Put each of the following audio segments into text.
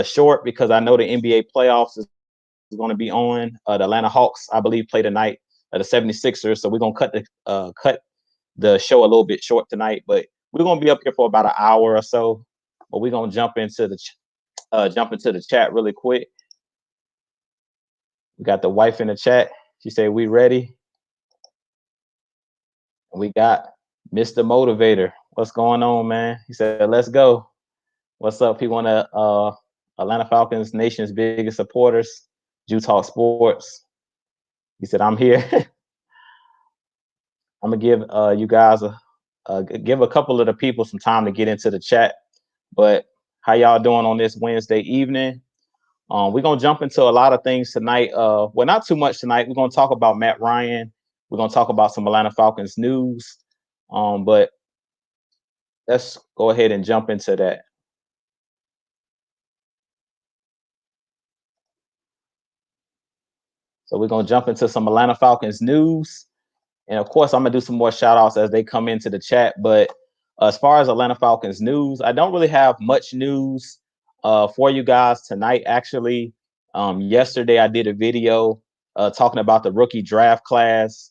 short because I know the NBA playoffs is going to be on. The Atlanta Hawks, I believe, play tonight. The 76ers. So we're gonna cut the show a little bit short tonight, but we're gonna be up here for about an hour or so. But we're gonna jump into the chat really quick. We got the wife in the chat. She said we ready. We got Mr. Motivator. What's going on, man? He said, let's go. What's up? He one of Atlanta Falcons nation's biggest supporters, Jew Talk Sports. He said, I'm here. I'm gonna give you guys give a couple of the people some time to get into the chat. But how y'all doing on this Wednesday evening? We're gonna jump into a lot of things tonight. Well, not too much tonight. We're gonna talk about Matt Ryan. We're gonna talk about some Atlanta Falcons news. But let's go ahead and jump into that. So we're gonna jump into some Atlanta Falcons news. And of course, I'm gonna do some more shout outs as they come into the chat. But as far as Atlanta Falcons news, I don't really have much news for you guys tonight. Actually, yesterday I did a video talking about the rookie draft class.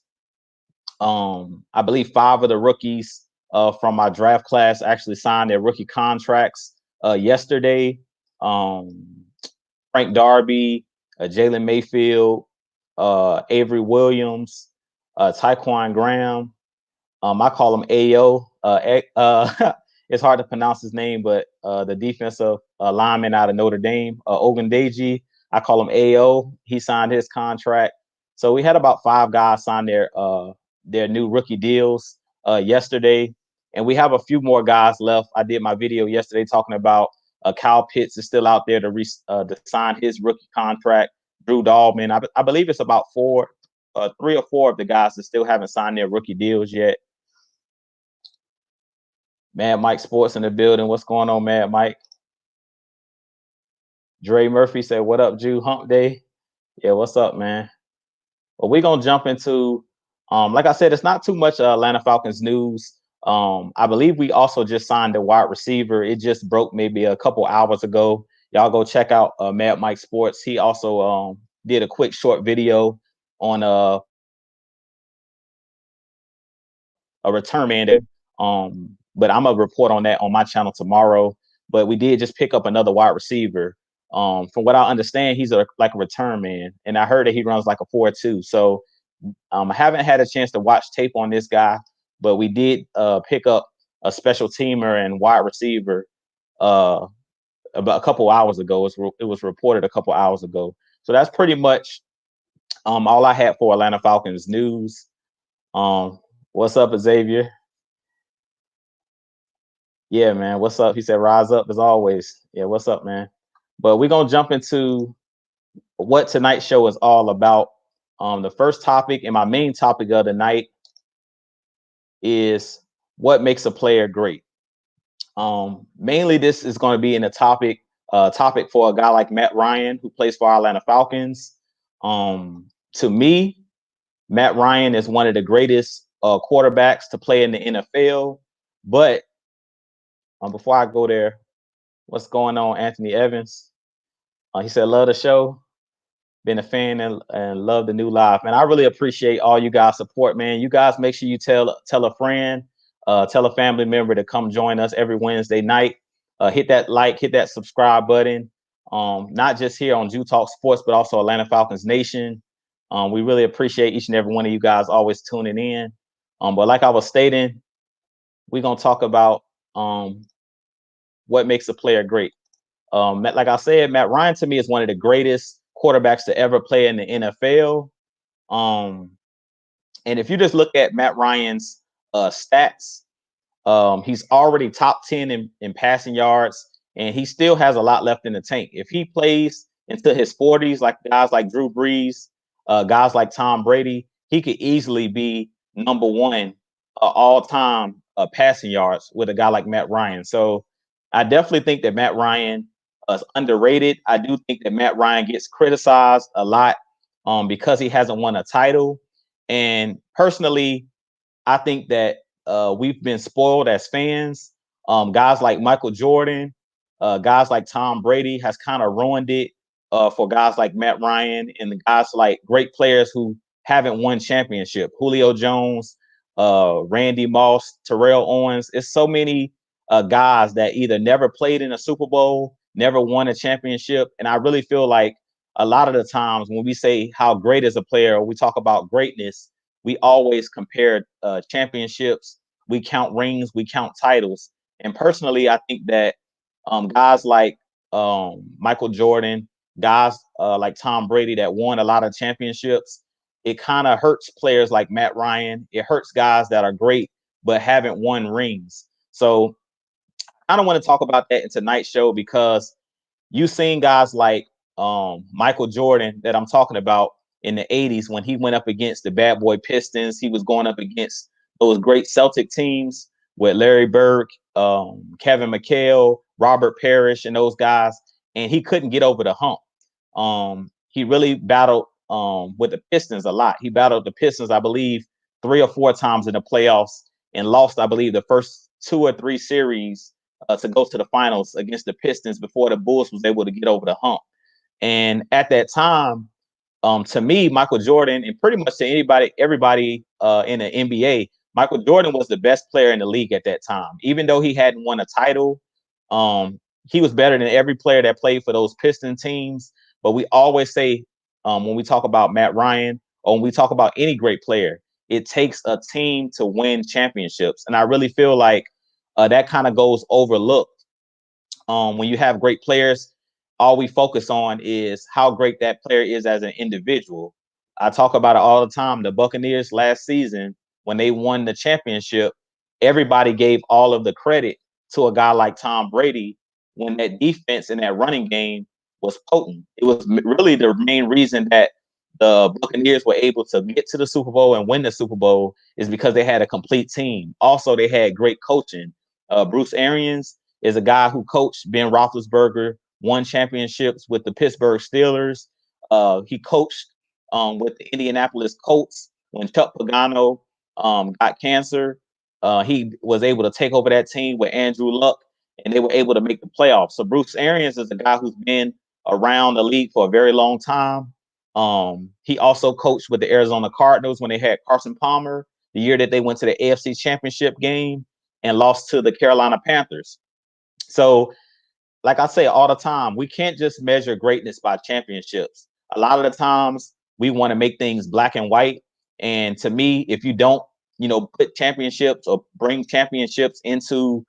I believe 5 of the rookies from my draft class actually signed their rookie contracts yesterday. Frank Darby, Jalen Mayfield, Avery Williams, Tyquan Graham. I call him AO. It's hard to pronounce his name, but the defensive lineman out of Notre Dame, Ogundeji, I call him AO. He signed his contract. So we had about 5 guys sign their new rookie deals yesterday, and we have a few more guys left. I did my video yesterday talking about Kyle Pitts is still out there to sign his rookie contract. Drew Dalman, I believe it's about 3 or 4 of the guys that still haven't signed their rookie deals yet. Mad Mike Sports in the building. What's going on, Mad Mike? Dre Murphy said, what up, Jew? Hump Day. Yeah, what's up, man? Well, we're going to jump into, like I said, it's not too much Atlanta Falcons news. I believe we also just signed a wide receiver. It just broke maybe a couple hours ago. Y'all go check out Mad Mike Sports. He also did a quick short video on a return man. But I'm gonna report on that on my channel tomorrow. But we did just pick up another wide receiver. From what I understand, he's like a return man, and I heard that he runs like a 4.2. So I haven't had a chance to watch tape on this guy, but we did pick up a special teamer and wide receiver about a couple hours ago. It was reported a couple hours ago. So that's pretty much all I had for Atlanta Falcons news. What's up, Xavier? Yeah, man. What's up? He said, rise up as always. Yeah, what's up, man? But we're going to jump into what tonight's show is all about. The first topic and my main topic of the night is what makes a player great. Mainly, this is going to be in a topic for a guy like Matt Ryan, who plays for our Atlanta Falcons. To me, Matt Ryan is one of the greatest quarterbacks to play in the NFL. But before I go there, what's going on, Anthony Evans? He said, love the show. Been a fan and love the new live. Man, I really appreciate all you guys' support, man. You guys make sure you tell a friend, tell a family member to come join us every Wednesday night. Hit that like, hit that subscribe button. Not just here on Jew Talk Sports, but also Atlanta Falcons Nation. We really appreciate each and every one of you guys always tuning in. But like I was stating, we're going to talk about what makes a player great. Like I said, Matt Ryan to me is one of the greatest quarterbacks to ever play in the NFL. And if you just look at Matt Ryan's stats, he's already top 10 in passing yards, and he still has a lot left in the tank. If he plays into his 40s, like guys like Drew Brees, guys like Tom Brady, he could easily be number 1 all-time passing yards with a guy like Matt Ryan. So I definitely think that Matt Ryan is underrated. I do think that Matt Ryan gets criticized a lot because he hasn't won a title. And personally, I think that we've been spoiled as fans. Guys like Michael Jordan, guys like Tom Brady has kind of ruined it for guys like Matt Ryan and the guys like great players who haven't won championship. Julio Jones, Randy Moss, Terrell Owens. It's so many guys that either never played in a Super Bowl, never won a championship. And I really feel like a lot of the times when we say how great is a player, or we talk about greatness, we always compare championships. We count rings, we count titles. And personally, I think that guys like Michael Jordan, guys like Tom Brady that won a lot of championships, it kind of hurts players like Matt Ryan. It hurts guys that are great but haven't won rings. So I don't want to talk about that in tonight's show because you've seen guys like Michael Jordan that I'm talking about in the 80s when he went up against the bad boy Pistons. He was going up against those great Celtic teams with Larry Bird, Kevin McHale, Robert Parrish, and those guys, and he couldn't get over the hump. He really battled with the Pistons a lot. He battled the Pistons, I believe, 3 or 4 times in the playoffs and lost, I believe, the first 2 or 3 series to go to the finals against the Pistons before the Bulls was able to get over the hump. And at that time, to me, Michael Jordan, and pretty much to everybody in the NBA, Michael Jordan was the best player in the league at that time. Even though he hadn't won a title, he was better than every player that played for those Piston teams. But we always say when we talk about Matt Ryan or when we talk about any great player, it takes a team to win championships. And I really feel like that kind of goes overlooked. When you have great players, all we focus on is how great that player is as an individual. I talk about it all the time. The Buccaneers last season, when they won the championship, everybody gave all of the credit to a guy like Tom Brady when that defense and that running game was potent. It was really the main reason that the Buccaneers were able to get to the Super Bowl and win the Super Bowl is because they had a complete team. Also, they had great coaching. Bruce Arians is a guy who coached Ben Roethlisberger, won championships with the Pittsburgh Steelers. He coached with the Indianapolis Colts when Chuck Pagano got cancer. He was able to take over that team with Andrew Luck, and they were able to make the playoffs. So Bruce Arians is a guy who's been around the league for a very long time. He also coached with the Arizona Cardinals when they had Carson Palmer, the year that they went to the AFC Championship game and lost to the Carolina Panthers. So, like I say all the time, we can't just measure greatness by championships. A lot of the times we want to make things black and white. And to me, if you don't, put championships or bring championships into,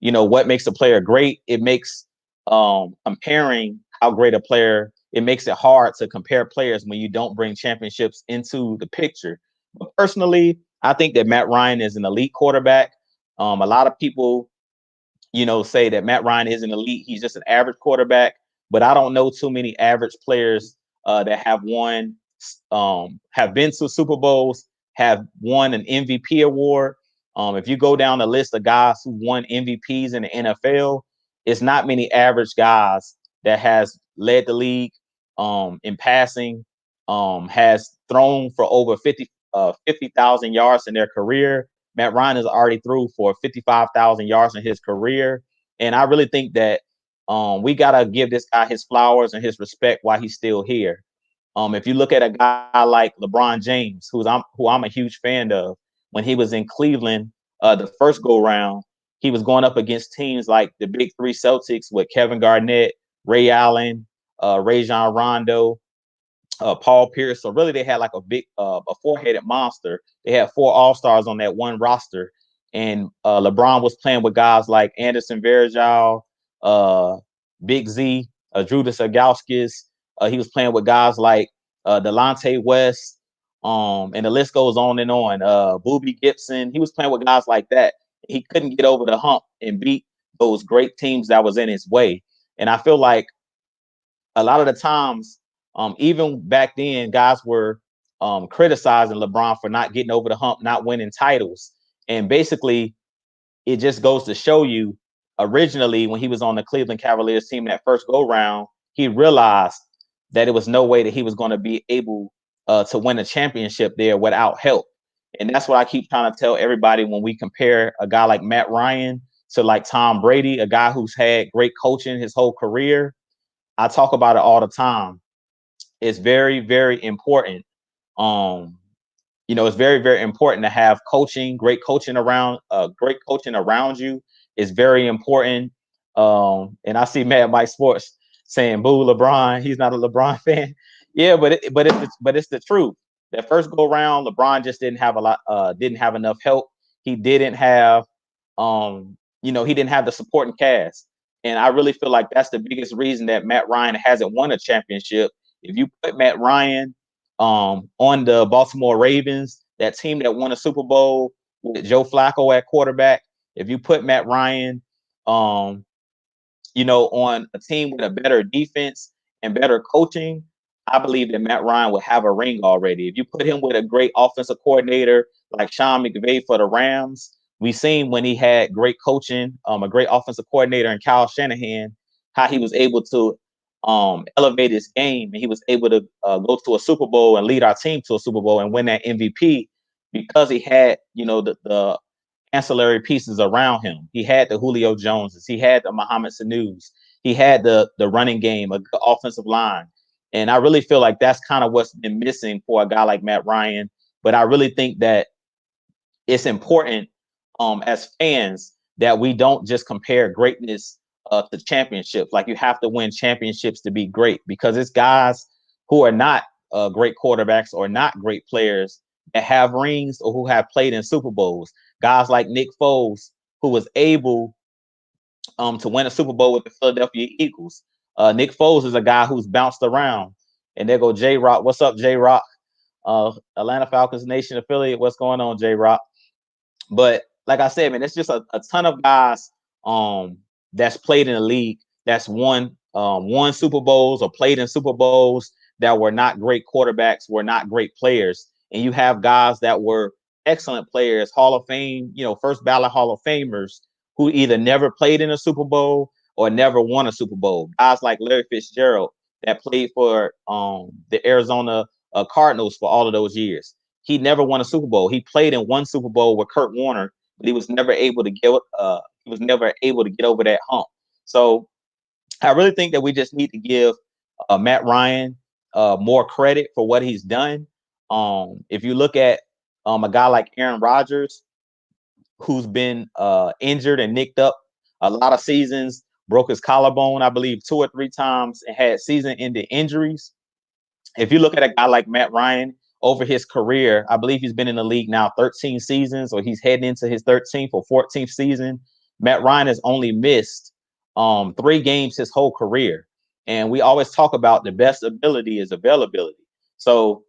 what makes a player great, it makes comparing how great a player, it makes it hard to compare players when you don't bring championships into the picture. But personally, I think that Matt Ryan is an elite quarterback. A lot of people say that Matt Ryan isn't elite. He's just an average quarterback. But I don't know too many average players that have won, have been to Super Bowls, have won an MVP award. If you go down the list of guys who won MVPs in the NFL, it's not many average guys that has led the league in passing, has thrown for over 50,000 yards in their career. Matt Ryan has already threw for 55,000 yards in his career. And I really think that we got to give this guy his flowers and his respect while he's still here. If you look at a guy like LeBron James, who I'm a huge fan of, when he was in Cleveland the first go round, he was going up against teams like the Big Three Celtics with Kevin Garnett, Ray Allen, Rajon Rondo, Paul Pierce. So really, they had like a four-headed monster. They had 4 All-Stars on that one roster, and LeBron was playing with guys like Anderson Varejao, Big Z, Drudas Ilgauskas. He was playing with guys like Delonte West, and the list goes on and on. Boobie Gibson. He was playing with guys like that. He couldn't get over the hump and beat those great teams that was in his way. And I feel like a lot of the times, even back then, guys were criticizing LeBron for not getting over the hump, not winning titles. And basically, it just goes to show you, originally, when he was on the Cleveland Cavaliers team that first go round, he realized that it was no way that he was going to be able to win a championship there without help. And that's what I keep trying to tell everybody when we compare a guy like Matt Ryan to like Tom Brady, a guy who's had great coaching his whole career. I talk about it all the time. It's very, very important. Um, it's very, very important to have coaching, great coaching around you is very important. And I see Mad Mike Sports saying, "Boo, LeBron." He's not a LeBron fan. Yeah, but it's the truth. That first go round, LeBron just didn't have enough help. He didn't have, he didn't have the supporting cast. And I really feel like that's the biggest reason that Matt Ryan hasn't won a championship. If you put Matt Ryan on the Baltimore Ravens, that team that won a Super Bowl with Joe Flacco at quarterback. If you put Matt Ryan, um, on a team with a better defense and better coaching, I believe that Matt Ryan would have a ring already. If you put him with a great offensive coordinator like Sean McVay for the Rams, we seen when he had great coaching, a great offensive coordinator in Kyle Shanahan, how he was able to elevate his game, and he was able to go to a Super Bowl and lead our team to a Super Bowl and win that MVP because he had, the ancillary pieces around him. He had the Julio Joneses, he had the Mohamed Sanus, he had the running game, a good offensive line. And I really feel like that's kind of what's been missing for a guy like Matt Ryan. But I really think that it's important as fans that we don't just compare greatness to championships. Like you have to win championships to be great because it's guys who are not great quarterbacks or not great players that have rings or who have played in Super Bowls. Guys like Nick Foles, who was able to win a Super Bowl with the Philadelphia Eagles. Nick Foles is a guy who's bounced around. And there go J Rock. What's up, J Rock? Atlanta Falcons Nation affiliate. What's going on, J Rock? But like I said, man, it's just a ton of guys that's played in the league that's won Super Bowls or played in Super Bowls that were not great quarterbacks, were not great players. And you have guys that were excellent players, Hall of Fame, first ballot Hall of Famers who either never played in a Super Bowl or never won a Super Bowl. Guys like Larry Fitzgerald that played for the Arizona Cardinals for all of those years. He never won a Super Bowl. He played in one Super Bowl with Kurt Warner, but he was never able to get over that hump. So I really think that we just need to give Matt Ryan more credit for what he's done. If you look at a guy like Aaron Rodgers, who's been injured and nicked up a lot of seasons, broke his collarbone, I believe, 2 or 3 times, and had season-ending injuries. If you look at a guy like Matt Ryan over his career, I believe he's been in the league now 13 seasons, or he's heading into his 13th or 14th season. Matt Ryan has only missed 3 games his whole career. And we always talk about the best ability is availability. So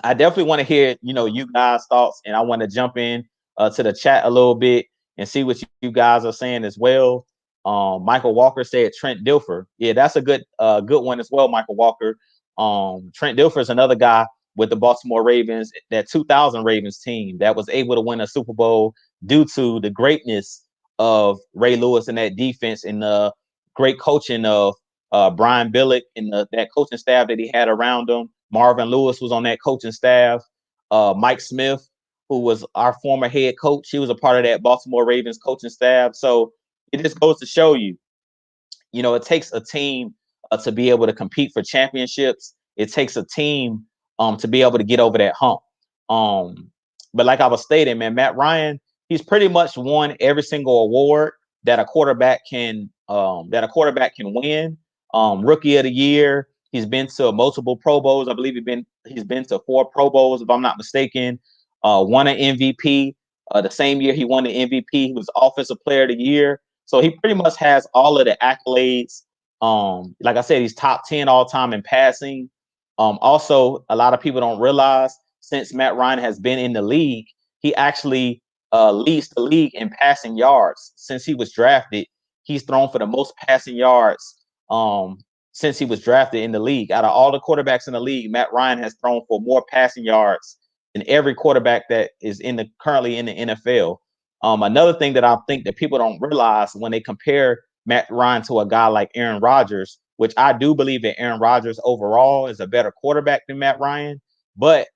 I definitely want to hear, you guys' thoughts, and I want to jump in to the chat a little bit and see what you guys are saying as well. Michael Walker said Trent Dilfer. Yeah, that's a good one as well, Michael Walker. Trent Dilfer is another guy with the Baltimore Ravens, that 2000 Ravens team that was able to win a Super Bowl due to the greatness of Ray Lewis and that defense and the great coaching of Brian Billick and that coaching staff that he had around him. Marvin Lewis was on that coaching staff. Mike Smith, who was our former head coach, he was a part of that Baltimore Ravens coaching staff. So it just goes to show you, it takes a team to be able to compete for championships. It takes a team to be able to get over that hump. But like I was stating, man, Matt Ryan, he's pretty much won every single award that a quarterback can win. Rookie of the Year. He's been to multiple Pro Bowls. I believe he's been to 4 Pro Bowls, if I'm not mistaken. Won an MVP. The same year he won the MVP, he was Offensive Player of the Year. So he pretty much has all of the accolades. Like I said, he's top 10 all time in passing. Also, a lot of people don't realize since Matt Ryan has been in the league, he actually leads the league in passing yards. Since he was drafted, he's thrown for the most passing yards since he was drafted in the league. Out of all the quarterbacks in the league, Matt Ryan has thrown for more passing yards than every quarterback that is currently in the NFL. Another thing that I think that people don't realize when they compare Matt Ryan to a guy like Aaron Rodgers, which I do believe that Aaron Rodgers overall is a better quarterback than Matt Ryan, but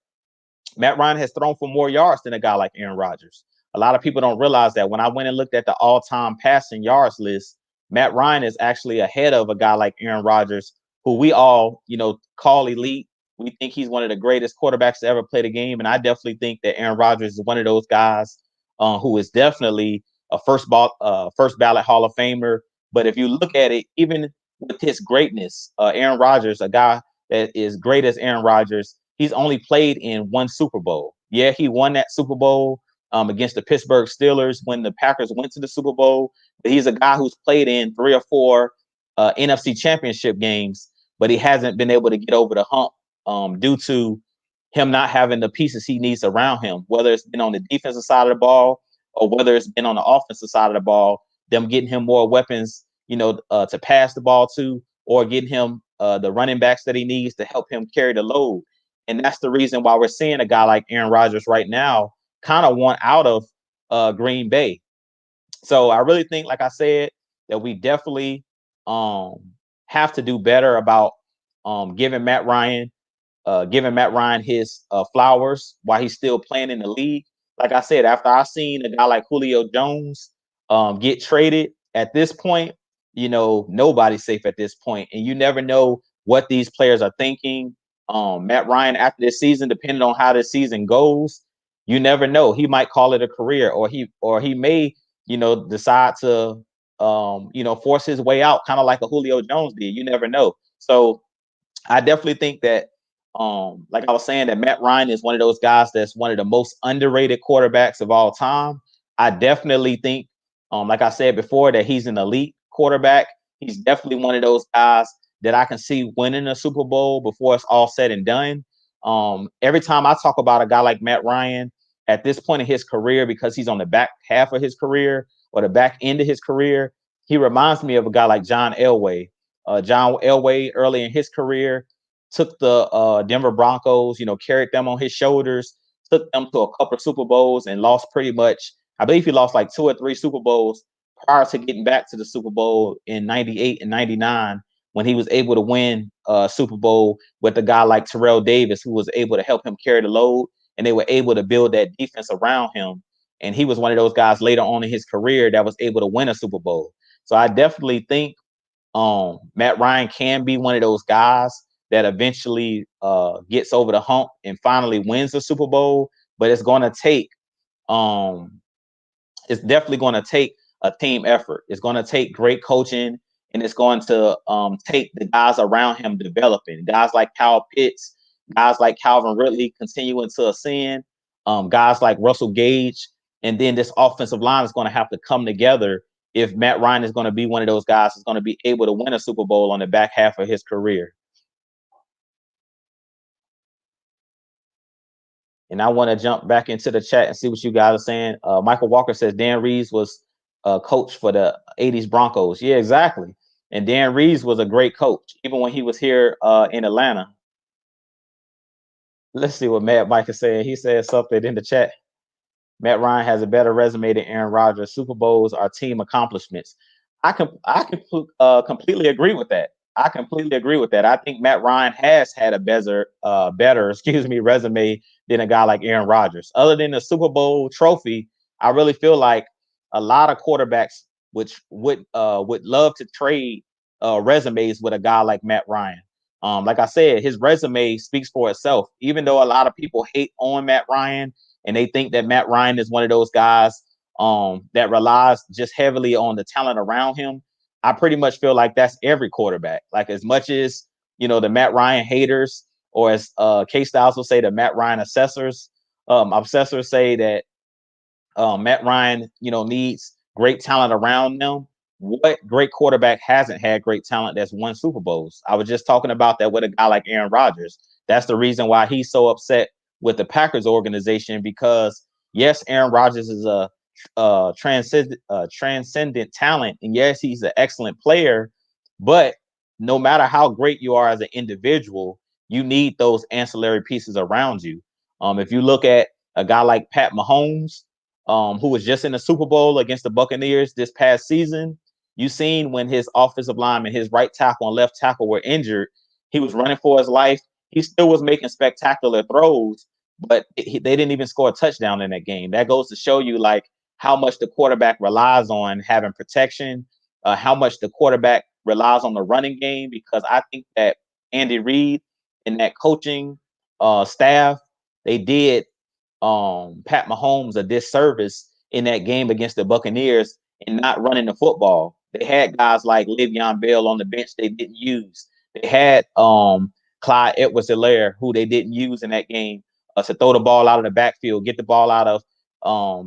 Matt Ryan has thrown for more yards than a guy like Aaron Rodgers. A lot of people don't realize that when I went and looked at the all-time passing yards list, Matt Ryan is actually ahead of a guy like Aaron Rodgers, who we all, call elite. We think he's one of the greatest quarterbacks to ever play the game, and I definitely think that Aaron Rodgers is one of those guys who is definitely a first ballot Hall of Famer. But if you look at it, even with his greatness, Aaron Rodgers, a guy that is great as Aaron Rodgers, he's only played in one Super Bowl. Yeah, he won that Super Bowl against the Pittsburgh Steelers when the Packers went to the Super Bowl. But he's a guy who's played in 3 or 4 NFC Championship games, but he hasn't been able to get over the hump due to him not having the pieces he needs around him, whether it's been on the defensive side of the ball or whether it's been on the offensive side of the ball, them getting him more weapons, to pass the ball to, or getting him the running backs that he needs to help him carry the load. And that's the reason why we're seeing a guy like Aaron Rodgers right now kind of want out of Green Bay. So I really think, like I said, that we definitely have to do better about giving Matt Ryan his flowers while he's still playing in the league. Like I said, after I seen a guy like Julio Jones get traded, at this point, nobody's safe at this point, and you never know what these players are thinking. Matt Ryan, after this season, depending on how this season goes, you never know. He might call it a career, or he may, decide to, force his way out, kind of like a Julio Jones did. You never know. So I definitely think that, like I was saying, that Matt Ryan is one of those guys that's one of the most underrated quarterbacks of all time. I definitely think, like I said before, that he's an elite quarterback. He's definitely one of those guys that I can see winning a Super Bowl before it's all said and done. Every time I talk about a guy like Matt Ryan at this point in his career, because he's on the back half of his career or the back end of his career, he reminds me of a guy like John Elway. John Elway, early in his career, took the Denver Broncos, carried them on his shoulders, took them to a couple of Super Bowls and lost pretty much, I believe he lost like 2 or 3 Super Bowls prior to getting back to the Super Bowl in 98 and 99, when he was able to win a Super Bowl with a guy like Terrell Davis, who was able to help him carry the load, and they were able to build that defense around him. And he was one of those guys later on in his career that was able to win a Super Bowl. So I definitely think Matt Ryan can be one of those guys that eventually gets over the hump and finally wins the Super Bowl. But it's going to take, it's definitely going to take a team effort. It's going to take great coaching, and it's going to take the guys around him developing. Guys like Kyle Pitts, guys like Calvin Ridley continuing to ascend, guys like Russell Gage, and then this offensive line is going to have to come together if Matt Ryan is going to be one of those guys that's going to be able to win a Super Bowl on the back half of his career. And I want to jump back into the chat and see what you guys are saying. Michael Walker says Dan Reeves was a coach for the 80s Broncos. Yeah, exactly. And Dan Reeves was a great coach, even when he was here in Atlanta. Let's see what Matt Mike is saying. He said something in the chat. Matt Ryan has a better resume than Aaron Rodgers. Super Bowls are team accomplishments. I can completely agree with that. I completely agree with that. I think Matt Ryan has had a better resume than a guy like Aaron Rodgers. Other than the Super Bowl trophy, I really feel like a lot of quarterbacks which would love to trade resumes with a guy like Matt Ryan. Like I said, his resume speaks for itself. Even though a lot of people hate on Matt Ryan and they think that Matt Ryan is one of those guys that relies just heavily on the talent around him, I pretty much feel like that's every quarterback. Like, as much as, the Matt Ryan haters, or as K Styles will say, the Matt Ryan obsessors say that Matt Ryan, needs great talent around them. What great quarterback hasn't had great talent that's won Super Bowls? I was just talking about that with a guy like Aaron Rodgers. That's the reason why he's so upset with the Packers organization, because yes, Aaron Rodgers is a transcendent talent, and yes, he's an excellent player. But no matter how great you are as an individual, you need those ancillary pieces around you. If you look at a guy like Pat Mahomes, who was just in the Super Bowl against the Buccaneers this past season, you seen when his offensive lineman, his right tackle and left tackle, were injured, he was running for his life. He still was making spectacular throws, but they didn't even score a touchdown in that game. That goes to show you like how much the quarterback relies on having protection, how much the quarterback relies on the running game. Because I think that Andy Reid and that coaching staff, they did Pat Mahomes a disservice in that game against the Buccaneers and not running the football. They had guys like Le'Veon Bell on the bench they didn't use. They had Clyde Edwards-Helaire, who they didn't use in that game, to throw the ball out of the backfield, get the ball out of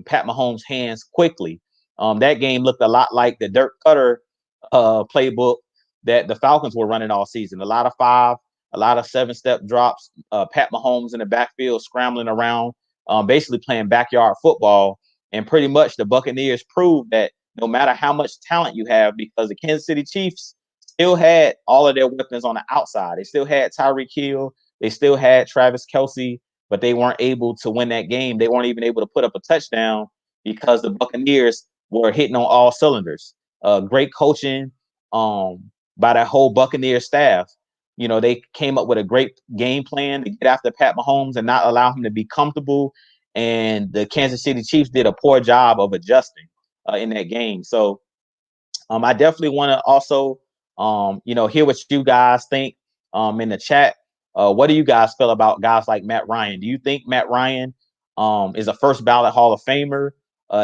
Pat Mahomes' hands quickly. That game looked a lot like the Dirk Cutter playbook that the Falcons were running all season. A lot of 5, a lot of 7-step drops, Pat Mahomes in the backfield scrambling around, basically playing backyard football. And pretty much the Buccaneers proved that no matter how much talent you have, because the Kansas City Chiefs still had all of their weapons on the outside. They still had Tyreek Hill. They still had Travis Kelce, but they weren't able to win that game. They weren't even able to put up a touchdown because the Buccaneers were hitting on all cylinders. Great coaching by that whole Buccaneers staff. You know, they came up with a great game plan to get after Pat Mahomes and not allow him to be comfortable. And the Kansas City Chiefs did a poor job of adjusting in that game. So I definitely want to also, hear what you guys think in the chat. What do you guys feel about guys like Matt Ryan? Do you think Matt Ryan is a first ballot Hall of Famer?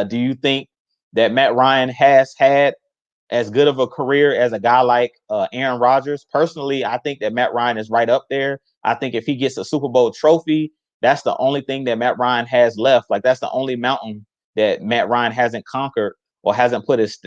Do you think that Matt Ryan has had as good of a career as a guy like Aaron Rodgers? Personally, I think that Matt Ryan is right up there. I think if he gets a Super Bowl trophy, that's the only thing that Matt Ryan has left. Like, that's the only mountain that Matt Ryan hasn't conquered or hasn't put his,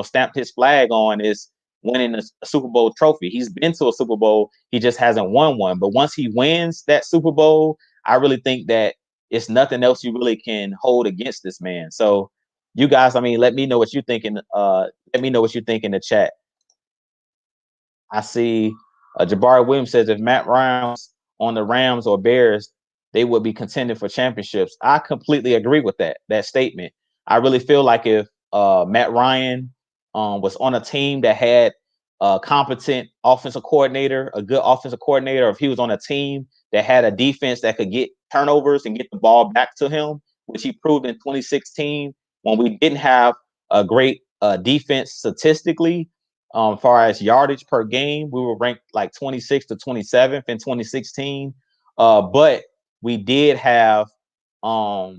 stamped his flag on, is winning a Super Bowl trophy. He's been to a Super Bowl. He just hasn't won one. But once he wins that Super Bowl, I really think that it's nothing else you really can hold against this man. So you guys, I mean, let me know what you think in let me know what you think in the chat. I see Jabari Williams says if Matt Ryan was on the Rams or Bears, they would be contending for championships. I completely agree with that statement. I really feel like if Matt Ryan was on a team that had a competent offensive coordinator, a good offensive coordinator, if he was on a team that had a defense that could get turnovers and get the ball back to him, which he proved in 2016 when we didn't have a great defense statistically. Far as yardage per game, we were ranked like 26th to 27th in 2016. But we did have a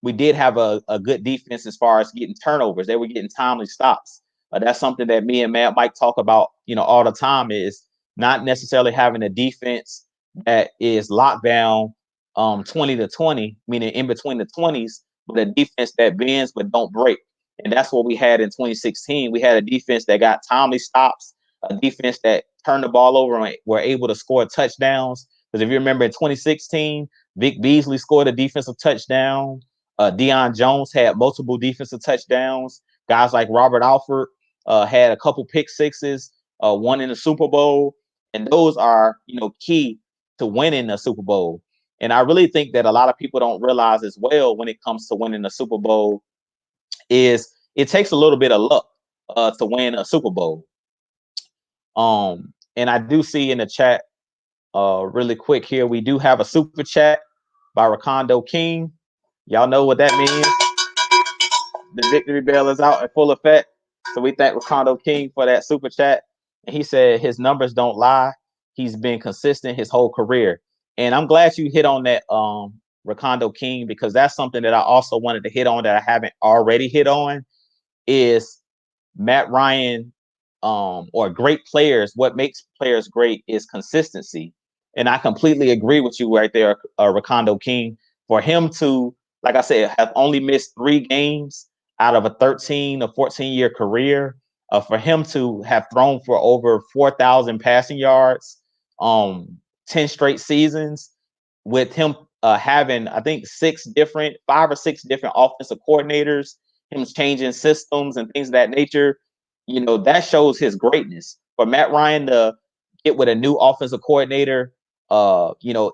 good defense as far as getting turnovers. They were getting timely stops. That's something that me and Mike talk about, all the time, is not necessarily having a defense that is locked down 20 to 20, meaning in between the 20s, but a defense that bends but don't break. And that's what we had in 2016. We had a defense that got timely stops, a defense that turned the ball over and were able to score touchdowns. Because if you remember in 2016, Vic Beasley scored a defensive touchdown. Deion Jones had multiple defensive touchdowns. Guys like Robert Alford had a couple pick sixes, one in the Super Bowl. And those are, key to winning a Super Bowl. And I really think that a lot of people don't realize as well when it comes to winning a Super Bowl is it takes a little bit of luck to win a Super Bowl. And I do see in the chat really quick here, we do have a super chat by Rakondo King. Y'all know what that means. The victory bell is out in full effect. So we thank Rakondo King for that super chat. And he said his numbers don't lie. He's been consistent his whole career. And I'm glad you hit on that, Rakondo King, because that's something that I also wanted to hit on that I haven't already hit on, is Matt Ryan or great players. What makes players great is consistency. And I completely agree with you right there, Rakondo King. For him to, like I said, have only missed 3 games out of a 13 or 14-year career, for him to have thrown for over 4,000 passing yards, 10 straight seasons, with him having, I think, 5 or 6 different offensive coordinators, him changing systems and things of that nature, that shows his greatness. For Matt Ryan to get with a new offensive coordinator,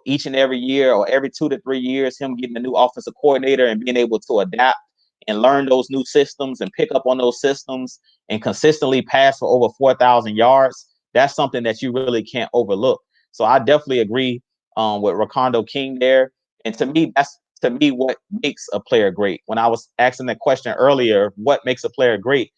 each and every year or every 2 to 3 years, him getting a new offensive coordinator and being able to adapt and learn those new systems and pick up on those systems and consistently pass for over 4,000 yards, that's something that you really can't overlook. So I definitely agree with Rakondo King there. And to me, that's to me what makes a player great. When I was asking the question earlier, what makes a player great?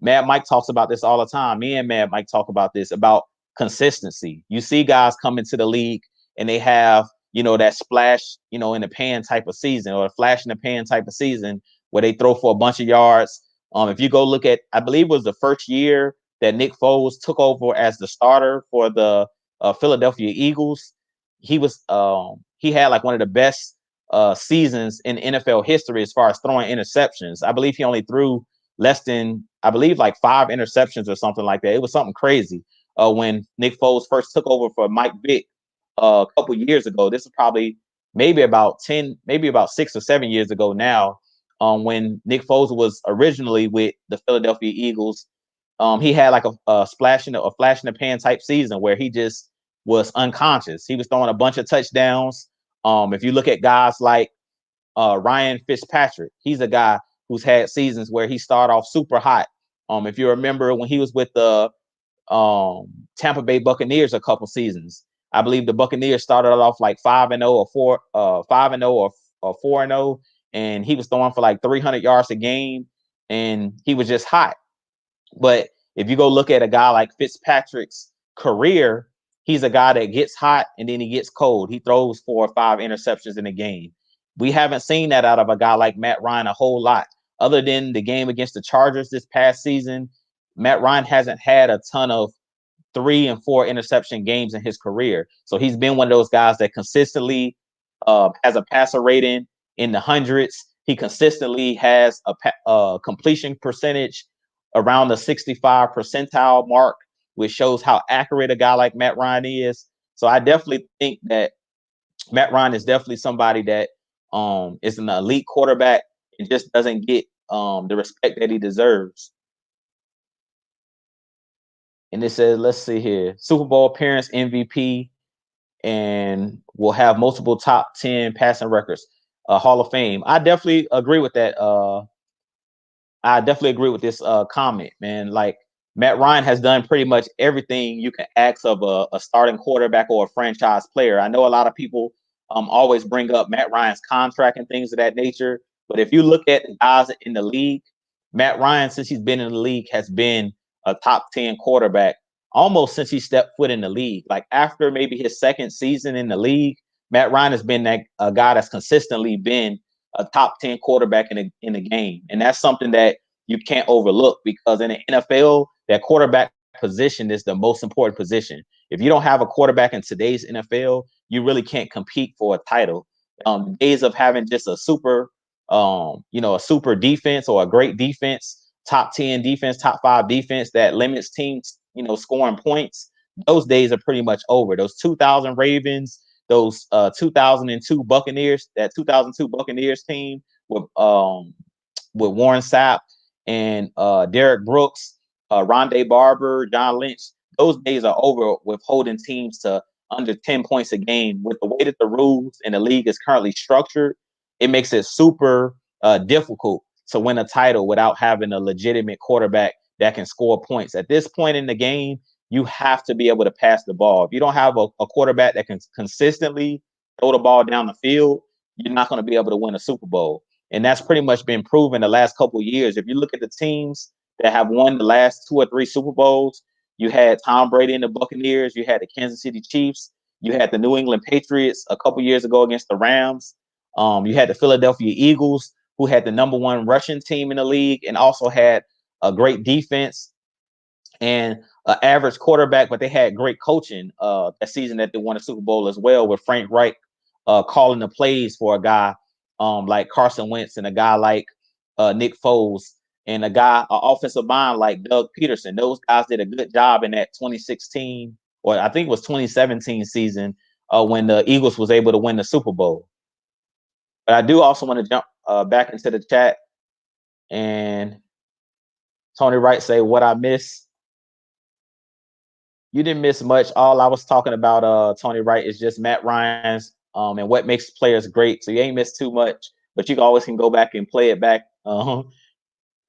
Mad Mike talks about this all the time. Me and Mad Mike talk about this about consistency. You see guys come into the league and they have, that splash, in the pan type of season, or a flash in the pan type of season where they throw for a bunch of yards. If you go look at, I believe it was the first year that Nick Foles took over as the starter for the Philadelphia Eagles. He had like one of the best seasons in NFL history as far as throwing interceptions. I believe he only threw less than, I believe, like 5 interceptions or something like that. It was something crazy when Nick Foles first took over for Mike Vick a couple years ago. This is probably maybe about 6 or 7 years ago now, when Nick Foles was originally with the Philadelphia Eagles. He had like a flash in the pan type season where he just was unconscious. He was throwing a bunch of touchdowns. If you look at guys like Ryan Fitzpatrick, he's a guy who's had seasons where he started off super hot. If you remember when he was with the Tampa Bay Buccaneers a couple seasons, I believe the Buccaneers started off like 5-0 or 5-0 or 4-0, and he was throwing for like 300 yards a game, and he was just hot. But if you go look at a guy like Fitzpatrick's career, he's a guy that gets hot and then he gets cold. He throws 4 or 5 interceptions in a game. We haven't seen that out of a guy like Matt Ryan a whole lot. Other than the game against the Chargers this past season, Matt Ryan hasn't had a ton of 3 and 4 interception games in his career. So he's been one of those guys that consistently has a passer rating in the hundreds. He consistently has a completion percentage around the 65 percentile mark, which shows how accurate a guy like Matt Ryan is. So I definitely think that Matt Ryan is definitely somebody that is an elite quarterback and just doesn't get the respect that he deserves. And it says, let's see here, Super Bowl appearance, MVP, and will have multiple top 10 passing records, Hall of Fame. I definitely agree with that. I definitely agree with this comment, man. Like, Matt Ryan has done pretty much everything you can ask of a starting quarterback or a franchise player. I know a lot of people always bring up Matt Ryan's contract and things of that nature, but if you look at the guys in the league, Matt Ryan, since he's been in the league, has been a top 10 quarterback almost since he stepped foot in the league. Like, after maybe his second season in the league, Matt Ryan has been a guy that's consistently been a top 10 quarterback in a game. And that's something that you can't overlook, because in the NFL, that quarterback position is the most important position. If you don't have a quarterback in today's NFL, you really can't compete for a title. Days of having just a super, a super defense or a great defense, top 10 defense, top 5 defense that limits teams, scoring points, those days are pretty much over. Those 2000 Ravens, those 2002 Buccaneers, that 2002 Buccaneers team with Warren Sapp and Derek Brooks, Rondé Barber, John Lynch, those days are over with holding teams to under 10 points a game. With the way that the rules in the league is currently structured, it makes it super difficult to win a title without having a legitimate quarterback that can score points. At this point in the game, you have to be able to pass the ball. If you don't have a quarterback that can consistently throw the ball down the field, you're not going to be able to win a Super Bowl. And that's pretty much been proven the last couple of years. If you look at the teams that have won the last 2 or 3 Super Bowls, you had Tom Brady and the Buccaneers, you had the Kansas City Chiefs, you had the New England Patriots a couple years ago against the Rams. You had the Philadelphia Eagles, who had the #1 rushing team in the league and also had a great defense and an average quarterback, but they had great coaching that season that they won a Super Bowl as well, with Frank Reich calling the plays for a guy like Carson Wentz and a guy like Nick Foles and a guy, an offensive mind like Doug Peterson. Those guys did a good job in that 2016, or I think it was 2017 season when the Eagles was able to win the Super Bowl. But I do also want to jump back into the chat, and Tony Wright say, what I miss. You didn't miss much. All I was talking about, Tony Wright, is just Matt Ryan's and what makes players great. So you ain't missed too much, but you always can go back and play it back and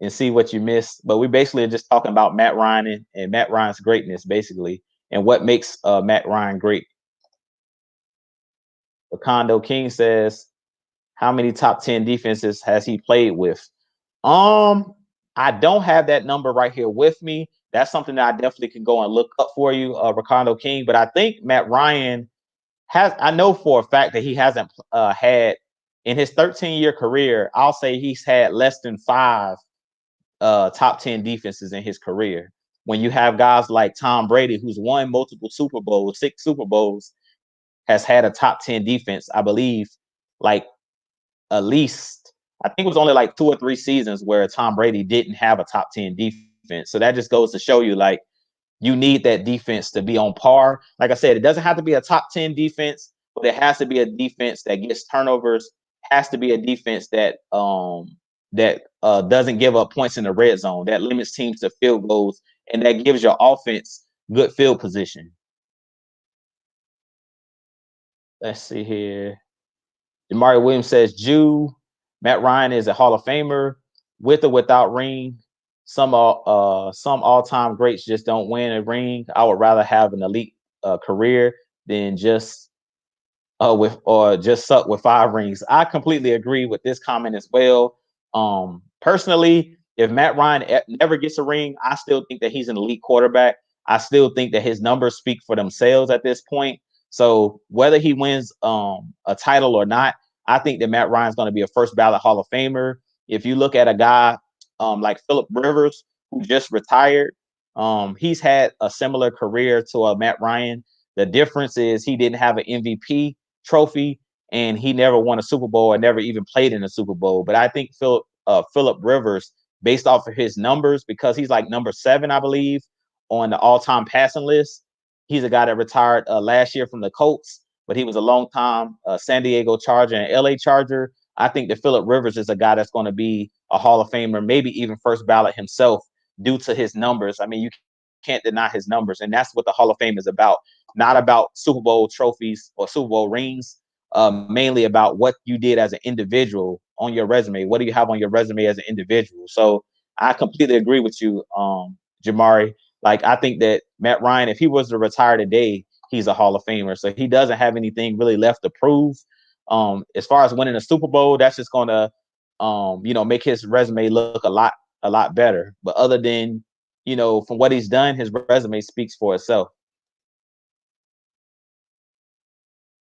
see what you missed. But we basically are just talking about Matt Ryan and Matt Ryan's greatness, basically, and what makes Matt Ryan great. Wakando King says, how many top 10 defenses has he played with? Um, I don't have that number right here with me. That's something that I definitely can go and look up for you, Ricardo King. But I think Matt Ryan has. I know for a fact that he hasn't had in his 13-year career. I'll say he's had less than 5 top 10 defenses in his career. When you have guys like Tom Brady, who's won multiple Super Bowls, 6 Super Bowls, has had a top 10 defense, I believe, like at least I think it was only like 2 or 3 seasons where Tom Brady didn't have a top 10 defense. So that just goes to show you like you need that defense to be on par. Like I said, it doesn't have to be a top 10 defense, but it has to be a defense that gets turnovers, has to be a defense that doesn't give up points in the red zone, that limits teams to field goals, and that gives your offense good field position. Let's see here. Jamari Williams says, Matt Ryan is a Hall of Famer with or without ring. Some all-time greats just don't win a ring. I would rather have an elite career than just suck with 5 rings. I completely agree with this comment as well. Personally, if Matt Ryan never gets a ring, I still think that he's an elite quarterback. I still think that his numbers speak for themselves at this point. So whether he wins a title or not, I think that Matt Ryan's going to be a first ballot Hall of Famer. If you look at a guy like Philip Rivers, who just retired, he's had a similar career to Matt Ryan. The difference is he didn't have an MVP trophy and he never won a Super Bowl and never even played in a Super Bowl. But I think Philip Rivers, based off of his numbers, because he's like number 7, I believe, on the all-time passing list. He's a guy that retired last year from the Colts, but he was a long time San Diego Charger and LA Charger. I think that Philip Rivers is a guy that's going to be a Hall of Famer, maybe even first ballot himself due to his numbers. I mean, you can't deny his numbers, and that's what the Hall of Fame is about. Not about Super Bowl trophies or Super Bowl rings, mainly about what you did as an individual on your resume. What do you have on your resume as an individual? So I completely agree with you, Jamari. Like, I think that Matt Ryan, if he was to retire today, he's a Hall of Famer. So he doesn't have anything really left to prove. As far as winning a Super Bowl, that's just going to, make his resume look a lot better. But other than, from what he's done, his resume speaks for itself.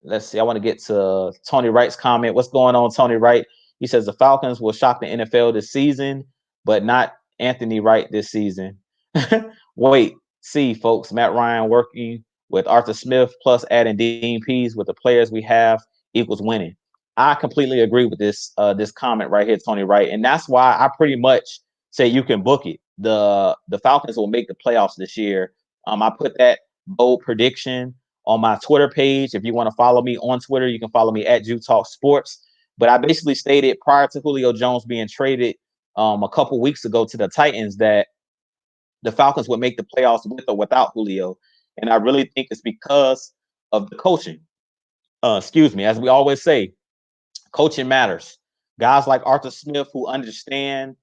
Let's see. I want to get to Tony Wright's comment. What's going on, Tony Wright? He says the Falcons will shock the NFL this season, but not Anthony Wright this season. Wait, see, folks, Matt Ryan working with Arthur Smith plus adding Dean Pease with the players we have equals winning. I completely agree with this comment right here, Tony Wright, and that's why I pretty much say you can book it. The Falcons will make the playoffs this year. I put that bold prediction on my Twitter page. If you want to follow me on Twitter, you can follow me at Jew Talk Sports. But I basically stated prior to Julio Jones being traded a couple weeks ago to the Titans that the Falcons would make the playoffs with or without Julio. And I really think it's because of the coaching. Excuse me. As we always say, coaching matters. Guys like Arthur Smith who understand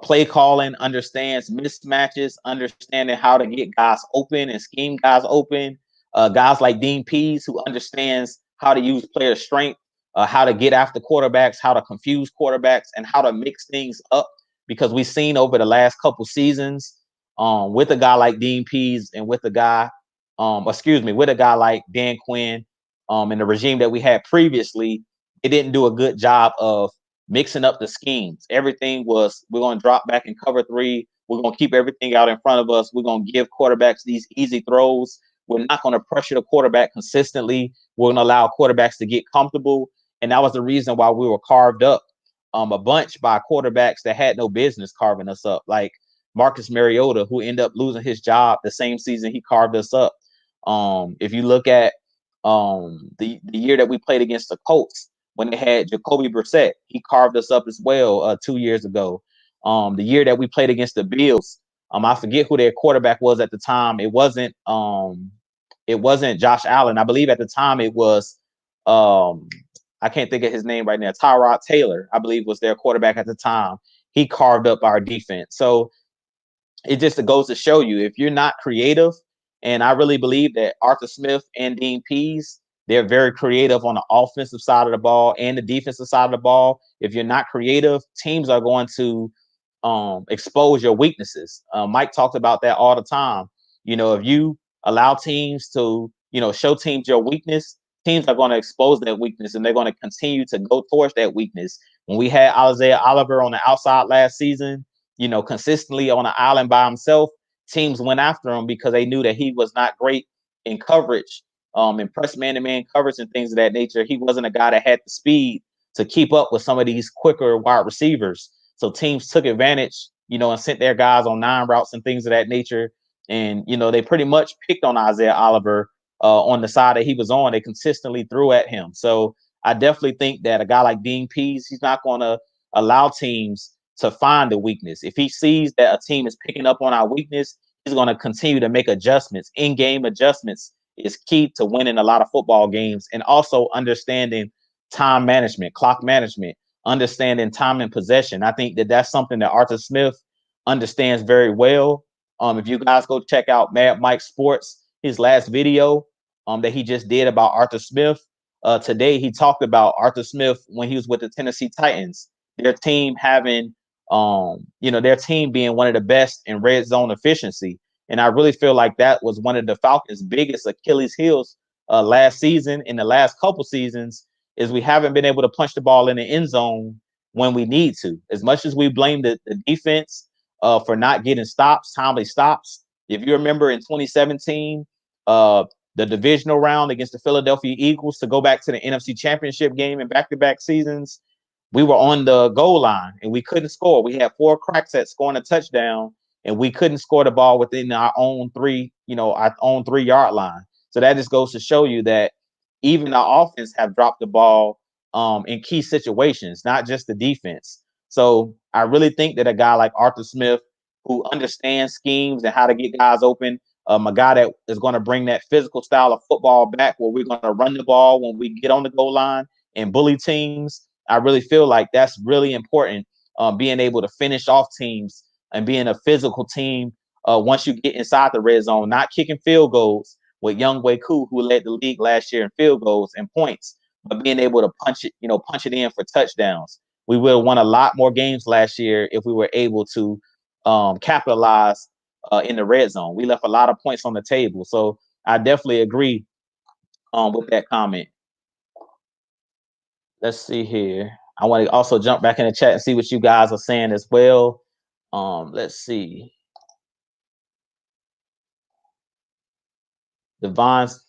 play calling, understands mismatches, understanding how to get guys open and scheme guys open. Guys like Dean Pease who understands how to use player strength, how to get after quarterbacks, how to confuse quarterbacks, and how to mix things up. Because we've seen over the last couple seasons with a guy like Dean Pease and with a guy, with a guy like Dan Quinn and the regime that we had previously, it didn't do a good job of mixing up the schemes. Everything was, we're going to drop back in cover 3. We're going to keep everything out in front of us. We're going to give quarterbacks these easy throws. We're not going to pressure the quarterback consistently. We're going to allow quarterbacks to get comfortable. And that was the reason why we were carved up a bunch by quarterbacks that had no business carving us up, like Marcus Mariota, who ended up losing his job the same season he carved us up. If you look at the year that we played against the Colts, when they had Jacoby Brissett, he carved us up as well 2 years ago. The year that we played against the Bills, I forget who their quarterback was at the time. It wasn't Josh Allen. I believe at the time it was I can't think of his name right now. Tyrod Taylor, I believe, was their quarterback at the time. He carved up our defense. So it just goes to show you, if you're not creative, and I really believe that Arthur Smith and Dean Pease, They're very creative on the offensive side of the ball and the defensive side of the ball. If you're not creative, teams are going to expose your weaknesses. Mike talked about that all the time. If you allow teams to, show teams your weakness, teams are going to expose that weakness and they're going to continue to go towards that weakness. When we had Isaiah Oliver on the outside last season, consistently on the island by himself, teams went after him because they knew that he was not great in coverage, in press man-to-man coverage and things of that nature. He wasn't a guy that had the speed to keep up with some of these quicker wide receivers. So teams took advantage, and sent their guys on 9 routes and things of that nature. And, they pretty much picked on Isaiah Oliver on the side that he was on. They consistently threw at him. So I definitely think that a guy like Dean Pease, he's not going to allow teams to find the weakness. If he sees that a team is picking up on our weakness, he's going to continue to make adjustments. In-game adjustments is key to winning a lot of football games, and also understanding time management, clock management, understanding time and possession. I think that that's something that Arthur Smith understands very well. If you guys go check out Mad Mike Sports, his last video that he just did about Arthur Smith, today he talked about Arthur Smith when he was with the Tennessee Titans. Their team having, their team being one of the best in red zone efficiency. And I really feel like that was one of the Falcons' biggest Achilles heels last season, in the last couple seasons, is we haven't been able to punch the ball in the end zone when we need to. As much as we blame the defense for not getting stops, timely stops. If you remember in 2017, the divisional round against the Philadelphia Eagles, to go back to the NFC Championship game in back-to-back seasons, we were on the goal line and we couldn't score. We had 4 cracks at scoring a touchdown, and we couldn't score the ball within our own 3-yard line. So that just goes to show you that even the offense have dropped the ball in key situations, not just the defense. So I really think that a guy like Arthur Smith, who understands schemes and how to get guys open, a guy that is going to bring that physical style of football back, where we're going to run the ball when we get on the goal line and bully teams. I really feel like that's really important, being able to finish off teams and being a physical team once you get inside the red zone, not kicking field goals with Young Wei Koo, who led the league last year in field goals and points, but being able to punch it in for touchdowns. We would have won a lot more games last year if we were able to capitalize in the red zone. We left a lot of points on the table. So I definitely agree with that comment. Let's see here. I want to also jump back in the chat and see what you guys are saying as well. Let's see. Devon's,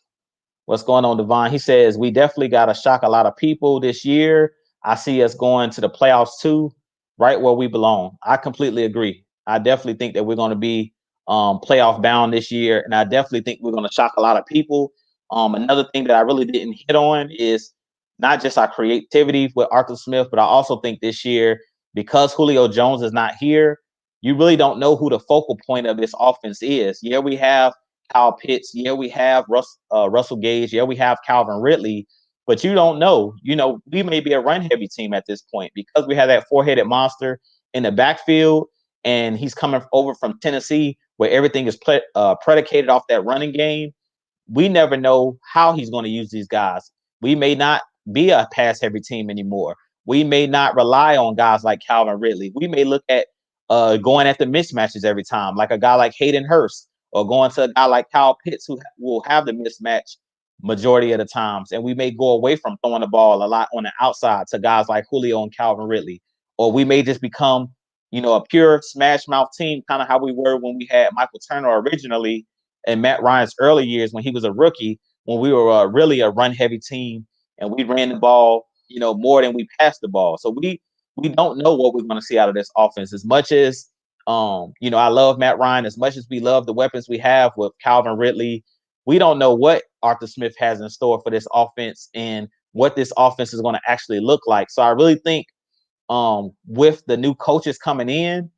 what's going on, Devon? He says, we definitely got to shock a lot of people this year. I see us going to the playoffs too, right where we belong. I completely agree. I definitely think that we're going to be playoff bound this year, and I definitely think we're going to shock a lot of people. Another thing that I really didn't hit on is not just our creativity with Arthur Smith, but I also think this year, because Julio Jones is not here, you really don't know who the focal point of this offense is. Yeah, we have Kyle Pitts. Yeah, we have Russell Gage. Yeah, we have Calvin Ridley. But you don't know. We may be a run-heavy team at this point because we have that 4-headed monster in the backfield, and he's coming over from Tennessee, where everything is predicated off that running game. We never know how he's going to use these guys. We may not be a pass-heavy team anymore. We may not rely on guys like Calvin Ridley. We may look at going at the mismatches every time, like a guy like Hayden Hurst, or going to a guy like Kyle Pitts, who will have the mismatch majority of the times. And we may go away from throwing the ball a lot on the outside to guys like Julio and Calvin Ridley. Or we may just become, a pure smash mouth team, kind of how we were when we had Michael Turner originally in Matt Ryan's early years when he was a rookie, when we were really a run heavy team and we ran the ball, more than we passed the ball. So we don't know what we're going to see out of this offense. As much as I love Matt Ryan, as much as we love the weapons we have with Calvin Ridley, we don't know what Arthur Smith has in store for this offense and what this offense is going to actually look like. So I really think with the new coaches coming in,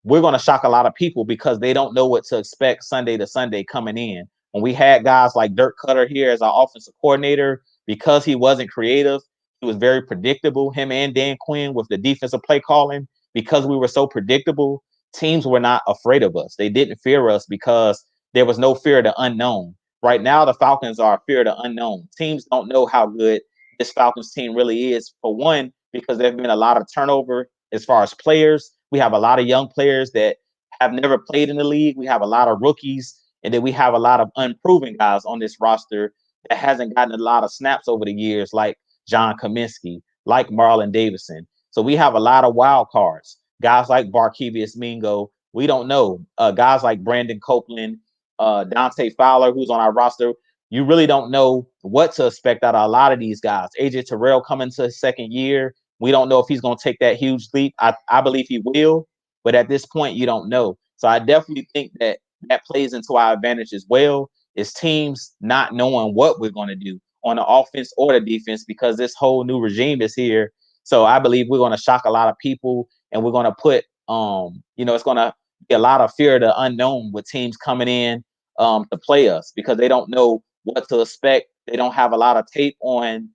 we're going to shock a lot of people because they don't know what to expect Sunday to Sunday coming in. When we had guys like Dirk Cutter here as our offensive coordinator, because he wasn't creative, he was very predictable, him and Dan Quinn with the defensive play calling. Because we were so predictable, teams were not afraid of us. They didn't fear us because there was no fear of the unknown. right now the Falcons are a fear of the unknown. Teams don't know how good this Falcons team really is. For one, because there's been a lot of turnover as far as players. We have a lot of young players that have never played in the league. We have a lot of rookies, and then we have a lot of unproven guys on this roster that hasn't gotten a lot of snaps over the years, like John Kaminsky, like Marlon Davidson. So we have a lot of wild cards. Guys like Barkevius Mingo, we don't know. Guys like Brandon Copeland, Dante Fowler, who's on our roster, you really don't know what to expect out of a lot of these guys. AJ Terrell coming to his second year. We don't know if he's going to take that huge leap. I believe he will, but at this point, you don't know. So I definitely think that that plays into our advantage as well, is teams not knowing what we're going to do on the offense or the defense because this whole new regime is here. So I believe we're going to shock a lot of people, and we're going to put, it's going to be a lot of fear of the unknown with teams coming in to play us because they don't know what to expect. They don't have a lot of tape on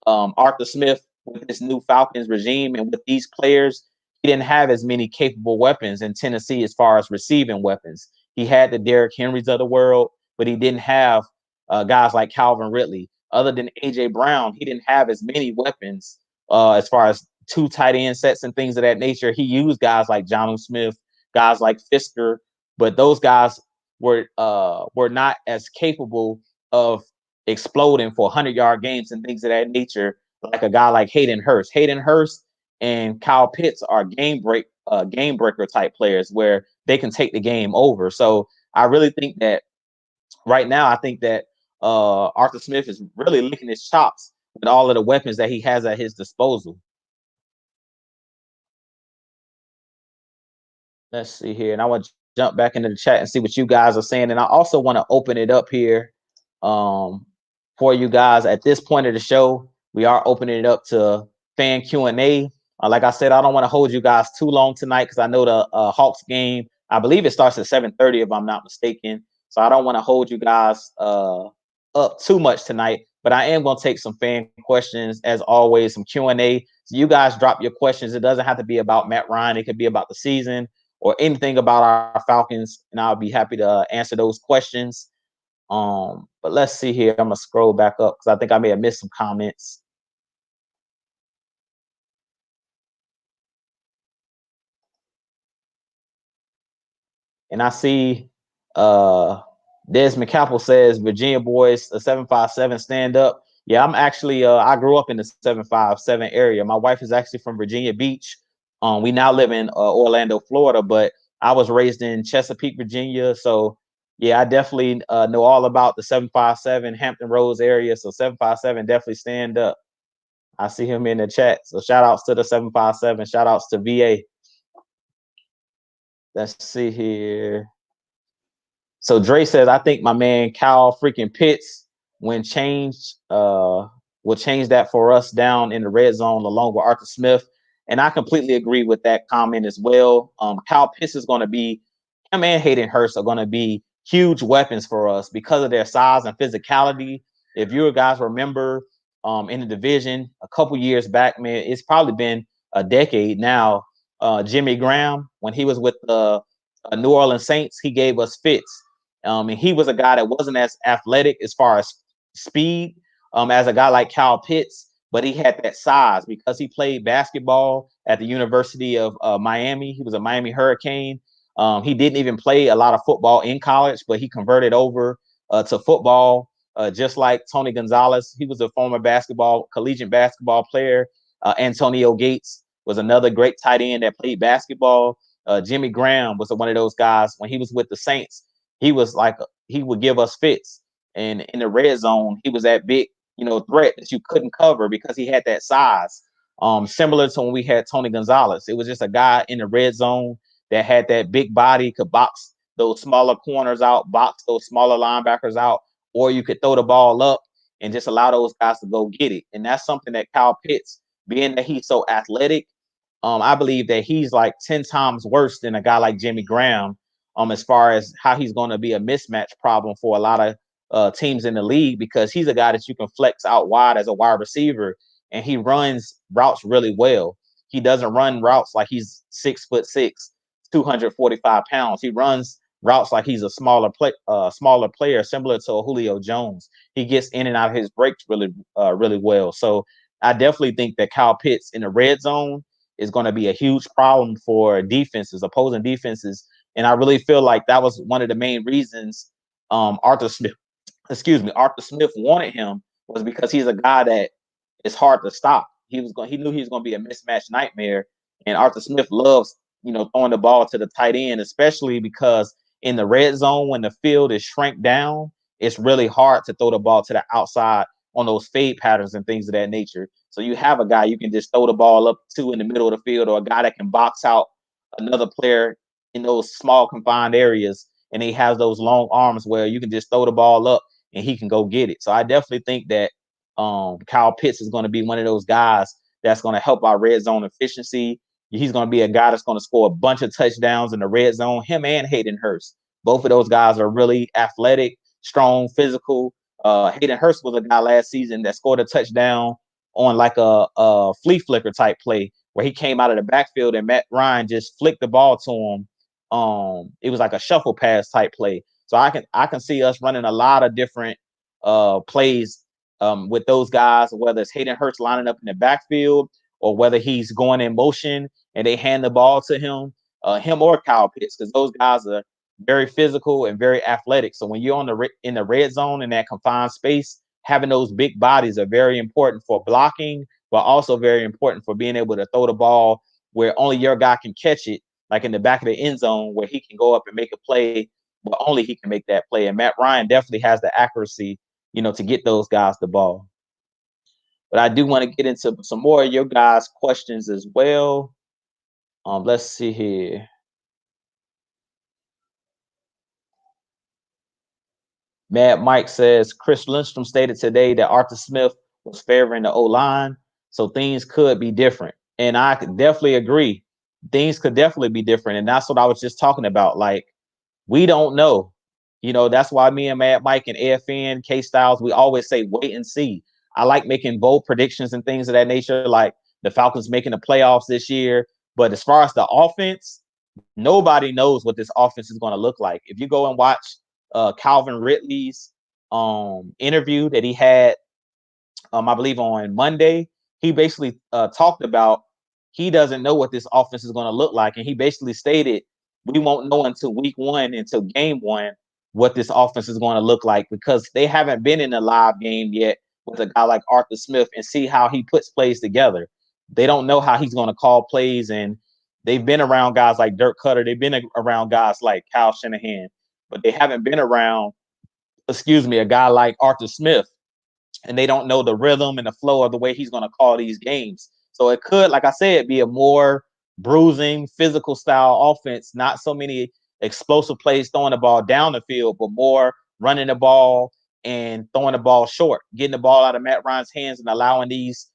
Arthur Smith with this new Falcons regime and with these players. He didn't have as many capable weapons in Tennessee as far as receiving weapons. He had the Derrick Henrys of the world, but he didn't have guys like Calvin Ridley. Other than A.J. Brown, he didn't have as many weapons as far as two tight end sets and things of that nature. He used guys like Jonnu Smith, guys like Fisker, but those guys were not as capable of exploding for 100-yard games and things of that nature like a guy like Hayden Hurst. Hayden Hurst and Kyle Pitts are game breaker type players where they can take the game over. So I really think that right now, I think that Arthur Smith is really licking his chops with all of the weapons that he has at his disposal. Let's see here. And I want to jump back into the chat and see what you guys are saying. And I also want to open it up here for you guys. At this point of the show, we are opening it up to fan Q&A. Like I said, I don't want to hold you guys too long tonight because I know the Hawks game, I believe it starts at 7:30 if I'm not mistaken. So I don't want to hold you guys up too much tonight. But I am going to take some fan questions, as always, some Q&A. So you guys drop your questions. It doesn't have to be about Matt Ryan. It could be about the season or anything about our Falcons, and I'll be happy to answer those questions. But let's see here. I'm gonna scroll back up because I think I may have missed some comments. And I see Desmond Capel says Virginia boys, a 757 stand up. Yeah, I'm actually I grew up in the 757 area. My wife is actually from Virginia Beach. We now live in Orlando, Florida, but I was raised in Chesapeake, Virginia. So yeah, I definitely know all about the 757 Hampton Roads area. So 757 definitely stand up. I see him in the chat. So shout outs to the 757. Shout outs to VA. Let's see here. So Dre says, I think my man Kyle freaking Pitts, when changed, will change that for us down in the red zone along with Arthur Smith. And I completely agree with that comment as well. Kyle Pitts is going to be, him and Hayden Hurst are going to be huge weapons for us because of their size and physicality. If you guys remember in the division a couple years back, man, it's probably been a decade now. Jimmy Graham, when he was with the New Orleans Saints, he gave us fits. And he was a guy that wasn't as athletic as far as speed as a guy like Kyle Pitts, but he had that size because he played basketball at the University of Miami. He was a Miami Hurricane. He didn't even play a lot of football in college, but he converted over to football, just like Tony Gonzalez. He was a former collegiate basketball player. Antonio Gates was another great tight end that played basketball. Jimmy Graham was one of those guys when he was with the Saints. He was like, he would give us fits. And in the red zone, he was that big, threat that you couldn't cover because he had that size. Similar to when we had Tony Gonzalez. It was just a guy in the red zone that had that big body, could box those smaller corners out, box those smaller linebackers out, or you could throw the ball up and just allow those guys to go get it. And that's something that Kyle Pitts, being that he's so athletic, I believe that he's like 10 times worse than a guy like Jimmy Graham, as far as how he's going to be a mismatch problem for a lot of teams in the league, because he's a guy that you can flex out wide as a wide receiver, and he runs routes really well. He doesn't run routes like he's 6'6", 245 pounds. He runs routes like he's a smaller player, similar to a Julio Jones. He gets in and out of his breaks really well. So I definitely think that Kyle Pitts in the red zone is going to be a huge problem for defenses, opposing defenses. And I really feel like that was one of the main reasons Arthur Smith wanted him, was because he's a guy that is hard to stop. He knew he was going to be a mismatch nightmare, and Arthur Smith loves throwing the ball to the tight end, especially because in the red zone when the field is shrank down, it's really hard to throw the ball to the outside on those fade patterns and things of that nature. So you have a guy you can just throw the ball up to in the middle of the field, or a guy that can box out another player in those small confined areas, and he has those long arms where you can just throw the ball up and he can go get it. So I definitely think that Kyle Pitts is going to be one of those guys that's going to help our red zone efficiency. He's going to be a guy that's going to score a bunch of touchdowns in the red zone. Him and Hayden Hurst. Both of those guys are really athletic, strong, physical. Hayden Hurst was a guy last season that scored a touchdown on like a flea flicker type play where he came out of the backfield and Matt Ryan just flicked the ball to him. It was like a shuffle pass type play. So I can see us running a lot of different plays with those guys, whether it's Hayden Hurst lining up in the backfield or whether he's going in motion and they hand the ball to him or Kyle Pitts, because those guys are very physical and very athletic. So when you're in the red zone in that confined space, having those big bodies are very important for blocking, but also very important for being able to throw the ball where only your guy can catch it, like in the back of the end zone where he can go up and make a play, but only he can make that play. And Matt Ryan definitely has the accuracy, to get those guys the ball. But I do want to get into some more of your guys' questions as well. Let's see here. Mad Mike says Chris Lindstrom stated today that Arthur Smith was favoring the O-line, so things could be different. And I could definitely agree. Things could definitely be different. And that's what I was just talking about. Like, we don't know. That's why me and Mad Mike and AFN, K Styles, we always say wait and see. I like making bold predictions and things of that nature, like the Falcons making the playoffs this year. But as far as the offense, nobody knows what this offense is going to look like. If you go and watch Calvin Ridley's interview that he had, I believe on Monday, he basically talked about he doesn't know what this offense is going to look like. And he basically stated, we won't know until week one, until game one, what this offense is going to look like, because they haven't been in a live game yet with a guy like Arthur Smith and see how he puts plays together. They don't know how he's going to call plays, and they've been around guys like Dirk Cutter. They've been around guys like Kyle Shanahan, but they haven't been around, a guy like Arthur Smith, and they don't know the rhythm and the flow of the way he's going to call these games. So it could, like I said, be a more bruising, physical style offense, not so many explosive plays throwing the ball down the field, but more running the ball and throwing the ball short, getting the ball out of Matt Ryan's hands and allowing these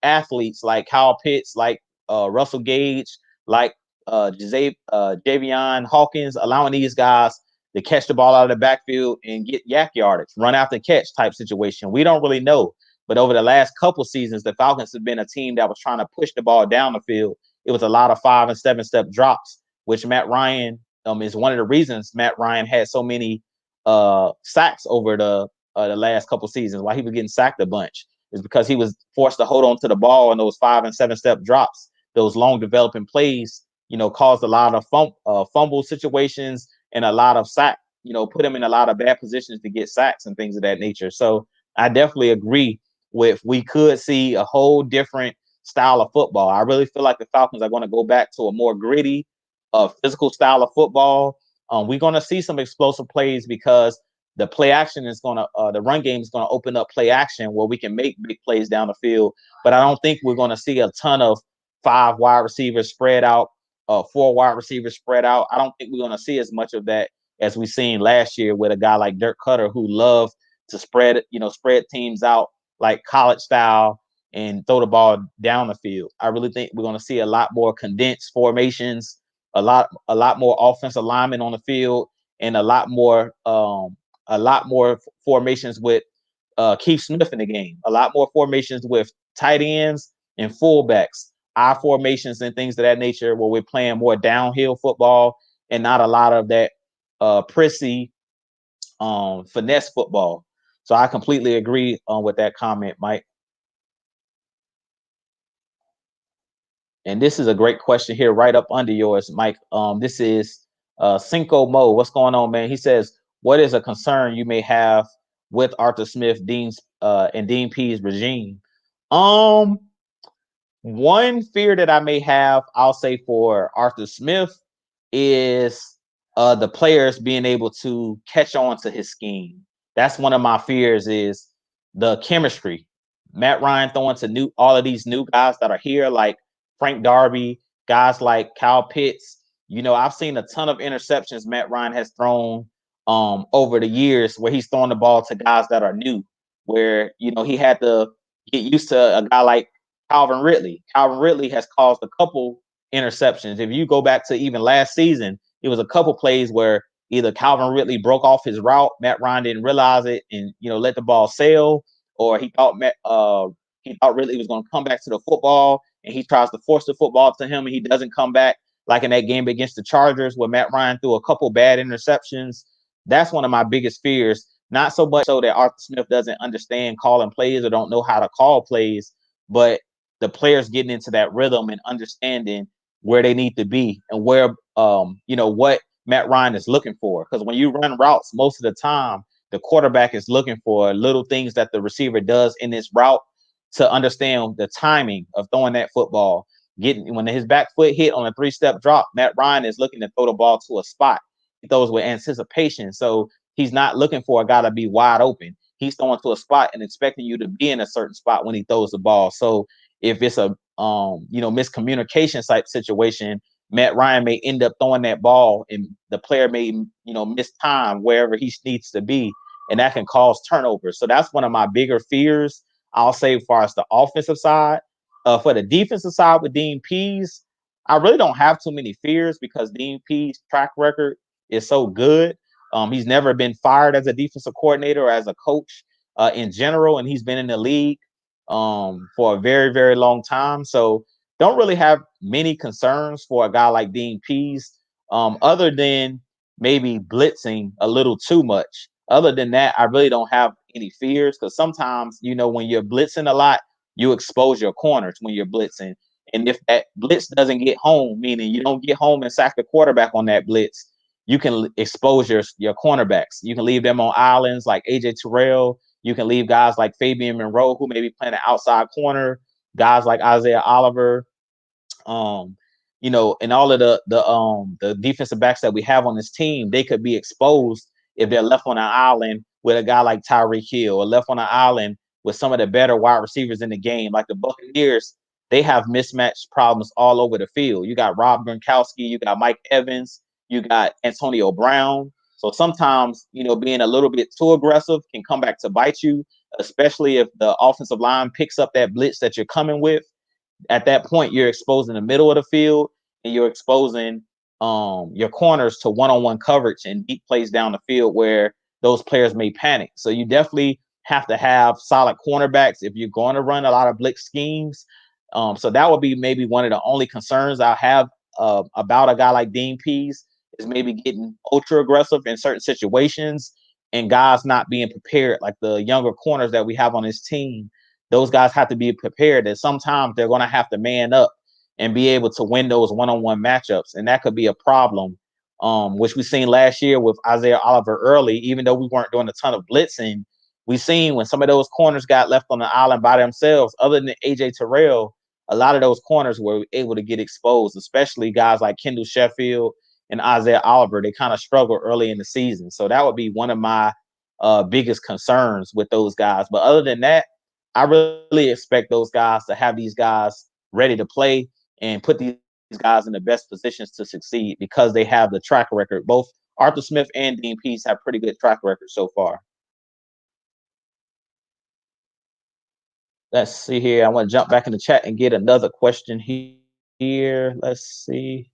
athletes like Kyle Pitts, like Russell Gage, like Javion Hawkins, allowing these guys to catch the ball out of the backfield and get yak yardage, run after catch type situation. We don't really know. But over the last couple seasons, the Falcons have been a team that was trying to push the ball down the field. It was a lot of 5 and 7 step drops, which Matt Ryan is one of the reasons Matt Ryan had so many sacks over the last couple seasons. Why he was getting sacked a bunch is because he was forced to hold on to the ball in those 5 and 7 step drops. Those long developing plays, caused a lot of fumble situations and a lot of sack, put him in a lot of bad positions to get sacks and things of that nature. So I definitely agree with, we could see a whole different style of football. I really feel like the Falcons are going to go back to a more gritty, physical style of football. We're going to see some explosive plays because the play action is going to, the run game is going to open up play action where we can make big plays down the field. But I don't think we're going to see a ton of 5 wide receivers spread out, 4 wide receivers spread out. I don't think we're going to see as much of that as we seen last year with a guy like Dirk Cutter, who loved to spread teams out like college style and throw the ball down the field. I really think we're going to see a lot more condensed formations, a lot more offensive linemen on the field, and a lot more formations with Keith Smith in the game, a lot more formations with tight ends and fullbacks, I formations and things of that nature, where we're playing more downhill football and not a lot of that prissy, finesse football. So I completely agree with that comment, Mike. And this is a great question here, right up under yours, Mike. This is Cinco Mo. What's going on, man? He says, "What is a concern you may have with Arthur Smith, and Dean P's regime?" Um, One fear that I may have, I'll say for Arthur Smith, is the players being able to catch on to his scheme. That's one of my fears is the chemistry. Matt Ryan throwing to all of these new guys that are here, like Frank Darby, guys like Kyle Pitts. I've seen a ton of interceptions Matt Ryan has thrown over the years where he's throwing the ball to guys that are new, where he had to get used to a guy like Calvin Ridley. Calvin Ridley has caused a couple interceptions. If you go back to even last season, it was a couple plays where either Calvin Ridley broke off his route, Matt Ryan didn't realize it, and let the ball sail, or he thought Ridley was going to come back to the football, and he tries to force the football to him, and he doesn't come back. Like in that game against the Chargers, where Matt Ryan threw a couple bad interceptions. That's one of my biggest fears. Not so much so that Arthur Smith doesn't understand calling plays or don't know how to call plays, but the players getting into that rhythm and understanding where they need to be and where what Matt Ryan is looking for. Because when you run routes, most of the time the quarterback is looking for little things that the receiver does in this route to understand the timing of throwing that football. When his back foot hit on a 3-step drop, Matt Ryan is looking to throw the ball to a spot. He throws with anticipation. So he's not looking for a guy to be wide open. He's throwing to a spot and expecting you to be in a certain spot when he throws the ball. So if it's a miscommunication type situation, Matt Ryan may end up throwing that ball and the player may miss time wherever he needs to be, and that can cause turnovers. So that's one of my bigger fears, I'll say, as far as the offensive side. For the defensive side with Dean Pease, I really don't have too many fears because Dean Pease' track record is so good. He's never been fired as a defensive coordinator or as a coach in general, and he's been in the league for a very, very long time. So don't really have many concerns for a guy like Dean Pease, other than maybe blitzing a little too much. Other than that, I really don't have any fears because sometimes, when you're blitzing a lot, you expose your corners when you're blitzing. And if that blitz doesn't get home, meaning you don't get home and sack the quarterback on that blitz, you can expose your cornerbacks. You can leave them on islands like AJ Terrell. You can leave guys like Fabian Monroe, who may be playing an outside corner, guys like Isaiah Oliver, and all of the defensive backs that we have on this team, they could be exposed if they're left on an island with a guy like Tyreek Hill, or left on an island with some of the better wide receivers in the game. Like the Buccaneers, they have mismatch problems all over the field. You got Rob Gronkowski, you got Mike Evans, you got Antonio Brown. So sometimes, being a little bit too aggressive can come back to bite you, especially if the offensive line picks up that blitz that you're coming with. At that point, you're exposing the middle of the field and you're exposing your corners to one-on-one coverage and deep plays down the field where those players may panic. So you definitely have to have solid cornerbacks if you're going to run a lot of blitz schemes. So that would be maybe one of the only concerns I have about a guy like Dean Pease, is maybe getting ultra aggressive in certain situations and guys not being prepared, like the younger corners that we have on this team. Those guys have to be prepared that sometimes they're going to have to man up and be able to win those one-on-one matchups. And that could be a problem, which we seen last year with Isaiah Oliver early. Even though we weren't doing a ton of blitzing, we seen when some of those corners got left on the island by themselves, other than AJ Terrell, a lot of those corners were able to get exposed, especially guys like Kendall Sheffield and Isaiah Oliver. They kind of struggled early in the season. So that would be one of my biggest concerns with those guys. But other than that, I really expect those guys to have these guys ready to play and put these guys in the best positions to succeed because they have the track record. Both Arthur Smith and Dean Pease have pretty good track record so far. Let's see here. I want to jump back in the chat and get another question here. Let's see.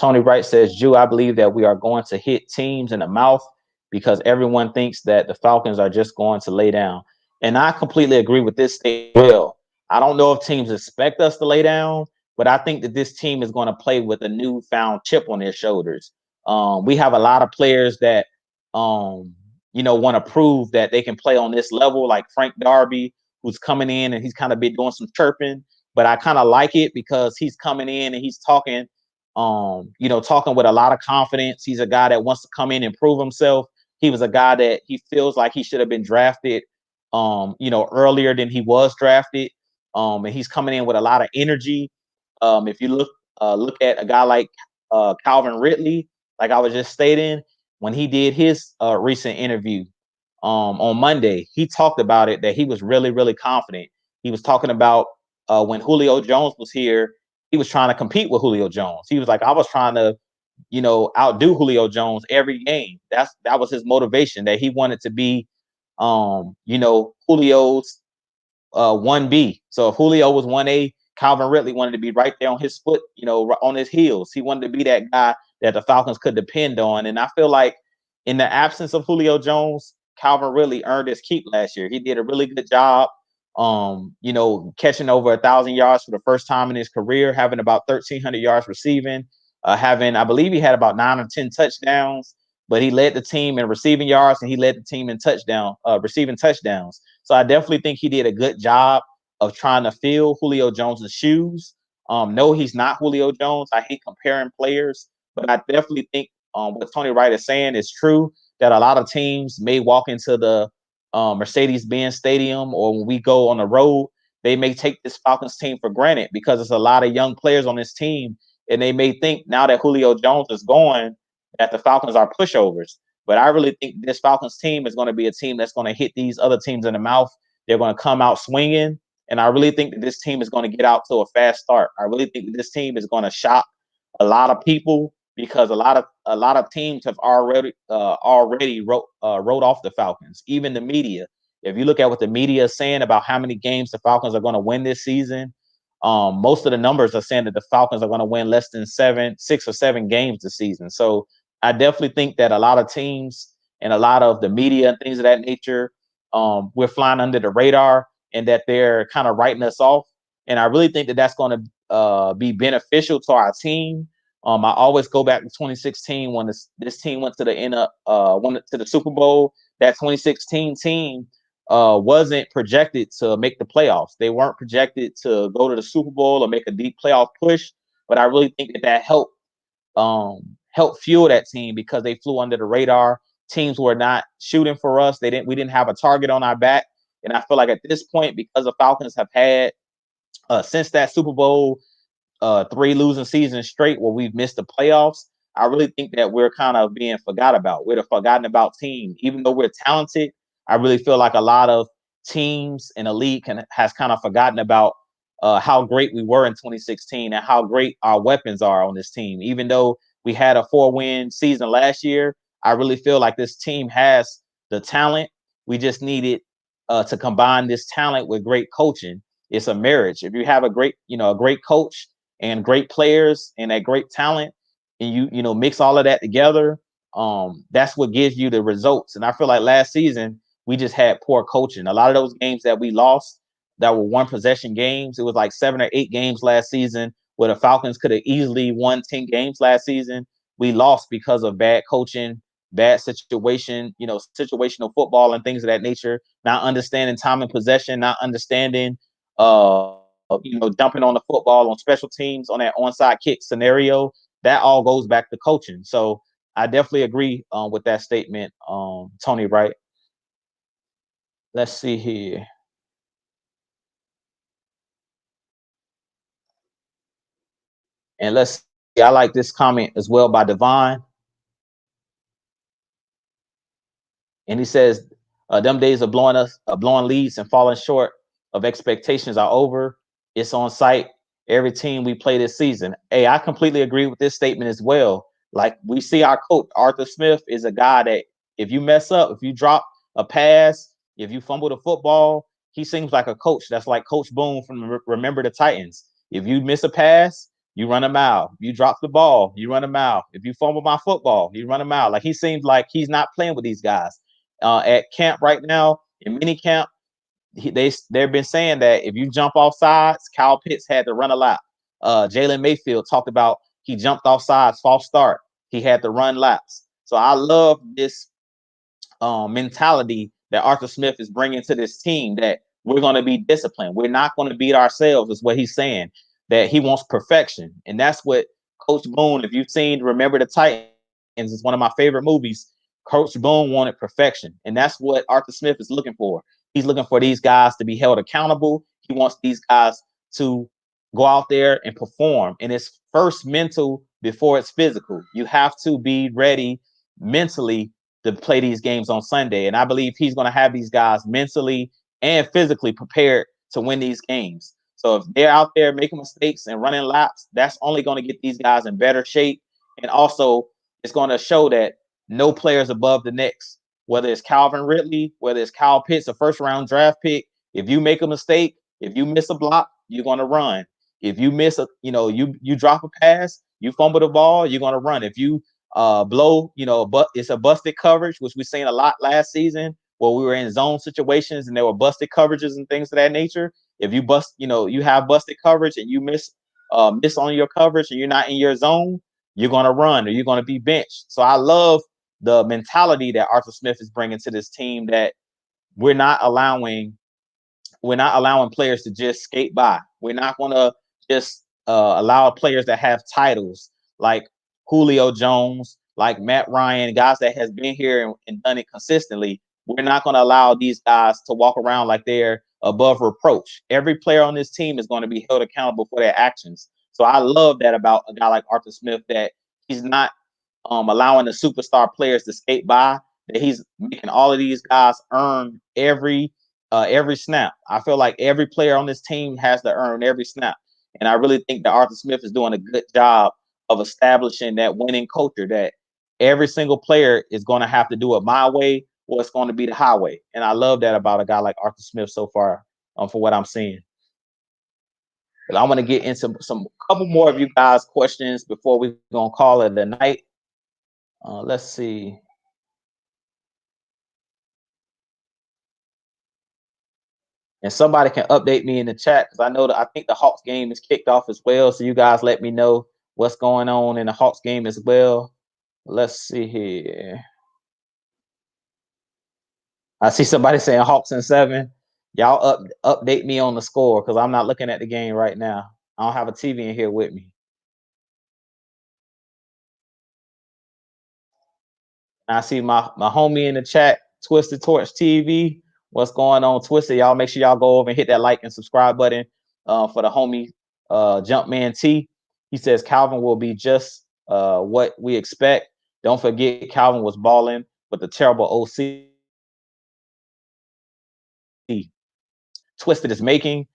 Tony Wright says, Jew, I believe that we are going to hit teams in the mouth because everyone thinks that the Falcons are just going to lay down. And I completely agree with this statement as well. I don't know if teams expect us to lay down, but I think that this team is going to play with a newfound chip on their shoulders. We have a lot of players that, um, want to prove that they can play on this level, like Frank Darby, who's coming in and he's kind of been doing some chirping. But I kind of like it because he's coming in and he's talking, talking with a lot of confidence. He's a guy that wants to come in and prove himself. He was a guy that he feels like he should have been drafted earlier than he was drafted. And he's coming in with a lot of energy. If you look at a guy like Calvin Ridley, like I was just stating, when he did his recent interview on Monday, he talked about it that he was really, really confident. He was talking about when Julio Jones was here, he was trying to compete with Julio Jones. He was like, I was trying to, outdo Julio Jones every game. That was his motivation, that he wanted to be Julio's 1B. So if Julio was 1A, Calvin Ridley wanted to be right there on his foot, on his heels. He wanted to be that guy that the Falcons could depend on. And I feel like in the absence of Julio Jones, Calvin Ridley earned his keep last year. He did a really good job, catching over 1,000 yards for the first time in his career, having about 1,300 yards receiving, I believe he had about 9 or 10 touchdowns, but he led the team in receiving yards and he led the team in receiving touchdowns. So I definitely think he did a good job of trying to fill Julio Jones's shoes. No, he's not Julio Jones. I hate comparing players, but I definitely think what Tony Wright is saying is true, that a lot of teams may walk into the Mercedes-Benz Stadium, or when we go on the road, they may take this Falcons team for granted because there's a lot of young players on this team, and they may think now that Julio Jones is gone that the Falcons are pushovers. But I really think this Falcons team is going to be a team that's going to hit these other teams in the mouth. They're going to come out swinging. And I really think that this team is going to get out to a fast start. I really think that this team is going to shock a lot of people because a lot of teams have already wrote off the Falcons, even the media. If you look at what the media is saying about how many games the Falcons are going to win this season, most of the numbers are saying that the Falcons are going to win less than 6 or 7 games this season. So I definitely think that a lot of teams and a lot of the media and things of that nature, we're flying under the radar and that they're kind of writing us off. And I really think that that's going to be beneficial to our team. I always go back to 2016 when this team went to the Super Bowl. That 2016 team wasn't projected to make the playoffs. They weren't projected to go to the Super Bowl or make a deep playoff push. But I really think that help fuel that team because they flew under the radar. Teams were not shooting for us. We didn't have a target on our back. And I feel like at this point, because the Falcons have had since that Super Bowl 3 losing seasons straight where we've missed the playoffs, I really think that we're kind of being forgot about. We're the forgotten about team. Even though we're talented, I really feel like a lot of teams in the league has kind of forgotten about how great we were in 2016 and how great our weapons are on this team. Even though we had a 4-win season last year, I really feel like this team has the talent. We just needed to combine this talent with great coaching. It's a marriage. If you have a great coach and great players and that great talent, and you mix all of that together, that's what gives you the results. And I feel like last season we just had poor coaching. A lot of those games that we lost that were one possession games, it was like 7 or 8 games last season where the Falcons could have easily won 10 games last season. We lost because of bad coaching, bad situation, situational football and things of that nature, not understanding time and possession, not understanding dumping on the football on special teams on that onside kick scenario. That all goes back to coaching. So I definitely agree with that statement, Tony Wright. Let's see here. And let's see, I like this comment as well by Devon. And he says, them days of blowing leads and falling short of expectations are over. It's on site. Every team we play this season. Hey, I completely agree with this statement as well. Like we see our coach, Arthur Smith, is a guy that if you mess up, if you drop a pass, if you fumble the football, he seems like a coach that's like Coach Boone from Remember the Titans. If you miss a pass, you run a mile. If you drop the ball, you run a mile. If you fumble my football, you run a mile. Like he seems like he's not playing with these guys at camp right now, in mini camp. they've been saying that if you jump off sides, Kyle Pitts had to run a lap. Jalen Mayfield talked about he jumped off sides, false start. He had to run laps. So I love this mentality that Arthur Smith is bringing to this team, that we're going to be disciplined. We're not going to beat ourselves, is what he's saying, that he wants perfection. And that's what Coach Boone, if you've seen Remember the Titans, it's one of my favorite movies. Coach Boone wanted perfection. And that's what Arthur Smith is looking for. He's looking for these guys to be held accountable. He wants these guys to go out there and perform. And it's first mental before it's physical. You have to be ready mentally to play these games on Sunday. And I believe he's going to have these guys mentally and physically prepared to win these games. So if they're out there making mistakes and running laps, that's only going to get these guys in better shape. And also, it's going to show that no player is above the next. Whether it's Calvin Ridley, whether it's Kyle Pitts, a first-round draft pick, if you make a mistake, if you miss a block, you're going to run. If you miss you drop a pass, you fumble the ball, you're going to run. If you blow, but it's a busted coverage, which we've seen a lot last season, where we were in zone situations and there were busted coverages and things of that nature. If you you have busted coverage and you miss on your coverage and you're not in your zone, you're going to run or you're going to be benched. So I love the mentality that Arthur Smith is bringing to this team, that we're not allowing players to just skate by. We're not going to just allow players that have titles like Julio Jones, like Matt Ryan, guys that has been here and done it consistently. We're not going to allow these guys to walk around like they're above reproach. Every player on this team is going to be held accountable for their actions. So I love that about a guy like Arthur Smith, that he's not allowing the superstar players to skate by, that he's making all of these guys earn every snap. I feel like every player on this team has to earn every snap. And I really think that Arthur Smith is doing a good job of establishing that winning culture, that every single player is going to have to do it my way or it's going to be the highway. And I love that about a guy like Arthur Smith so far, for what I'm seeing. But I want to get into some couple more of you guys' questions before we're going to call it a night. Let's see. And somebody can update me in the chat, because I think the Hawks game is kicked off as well. So you guys let me know what's going on in the Hawks game as well. Let's see here. I see somebody saying Hawks in 7. Y'all update me on the score, because I'm not looking at the game right now. I don't have a TV in here with me. I see my homie in the chat, Twisted Torch TV. What's going on, Twisted? Y'all make sure y'all go over and hit that like and subscribe button for the homie Jumpman T. He says Calvin will be just what we expect. Don't forget, Calvin was balling with the terrible OC Twisted is making.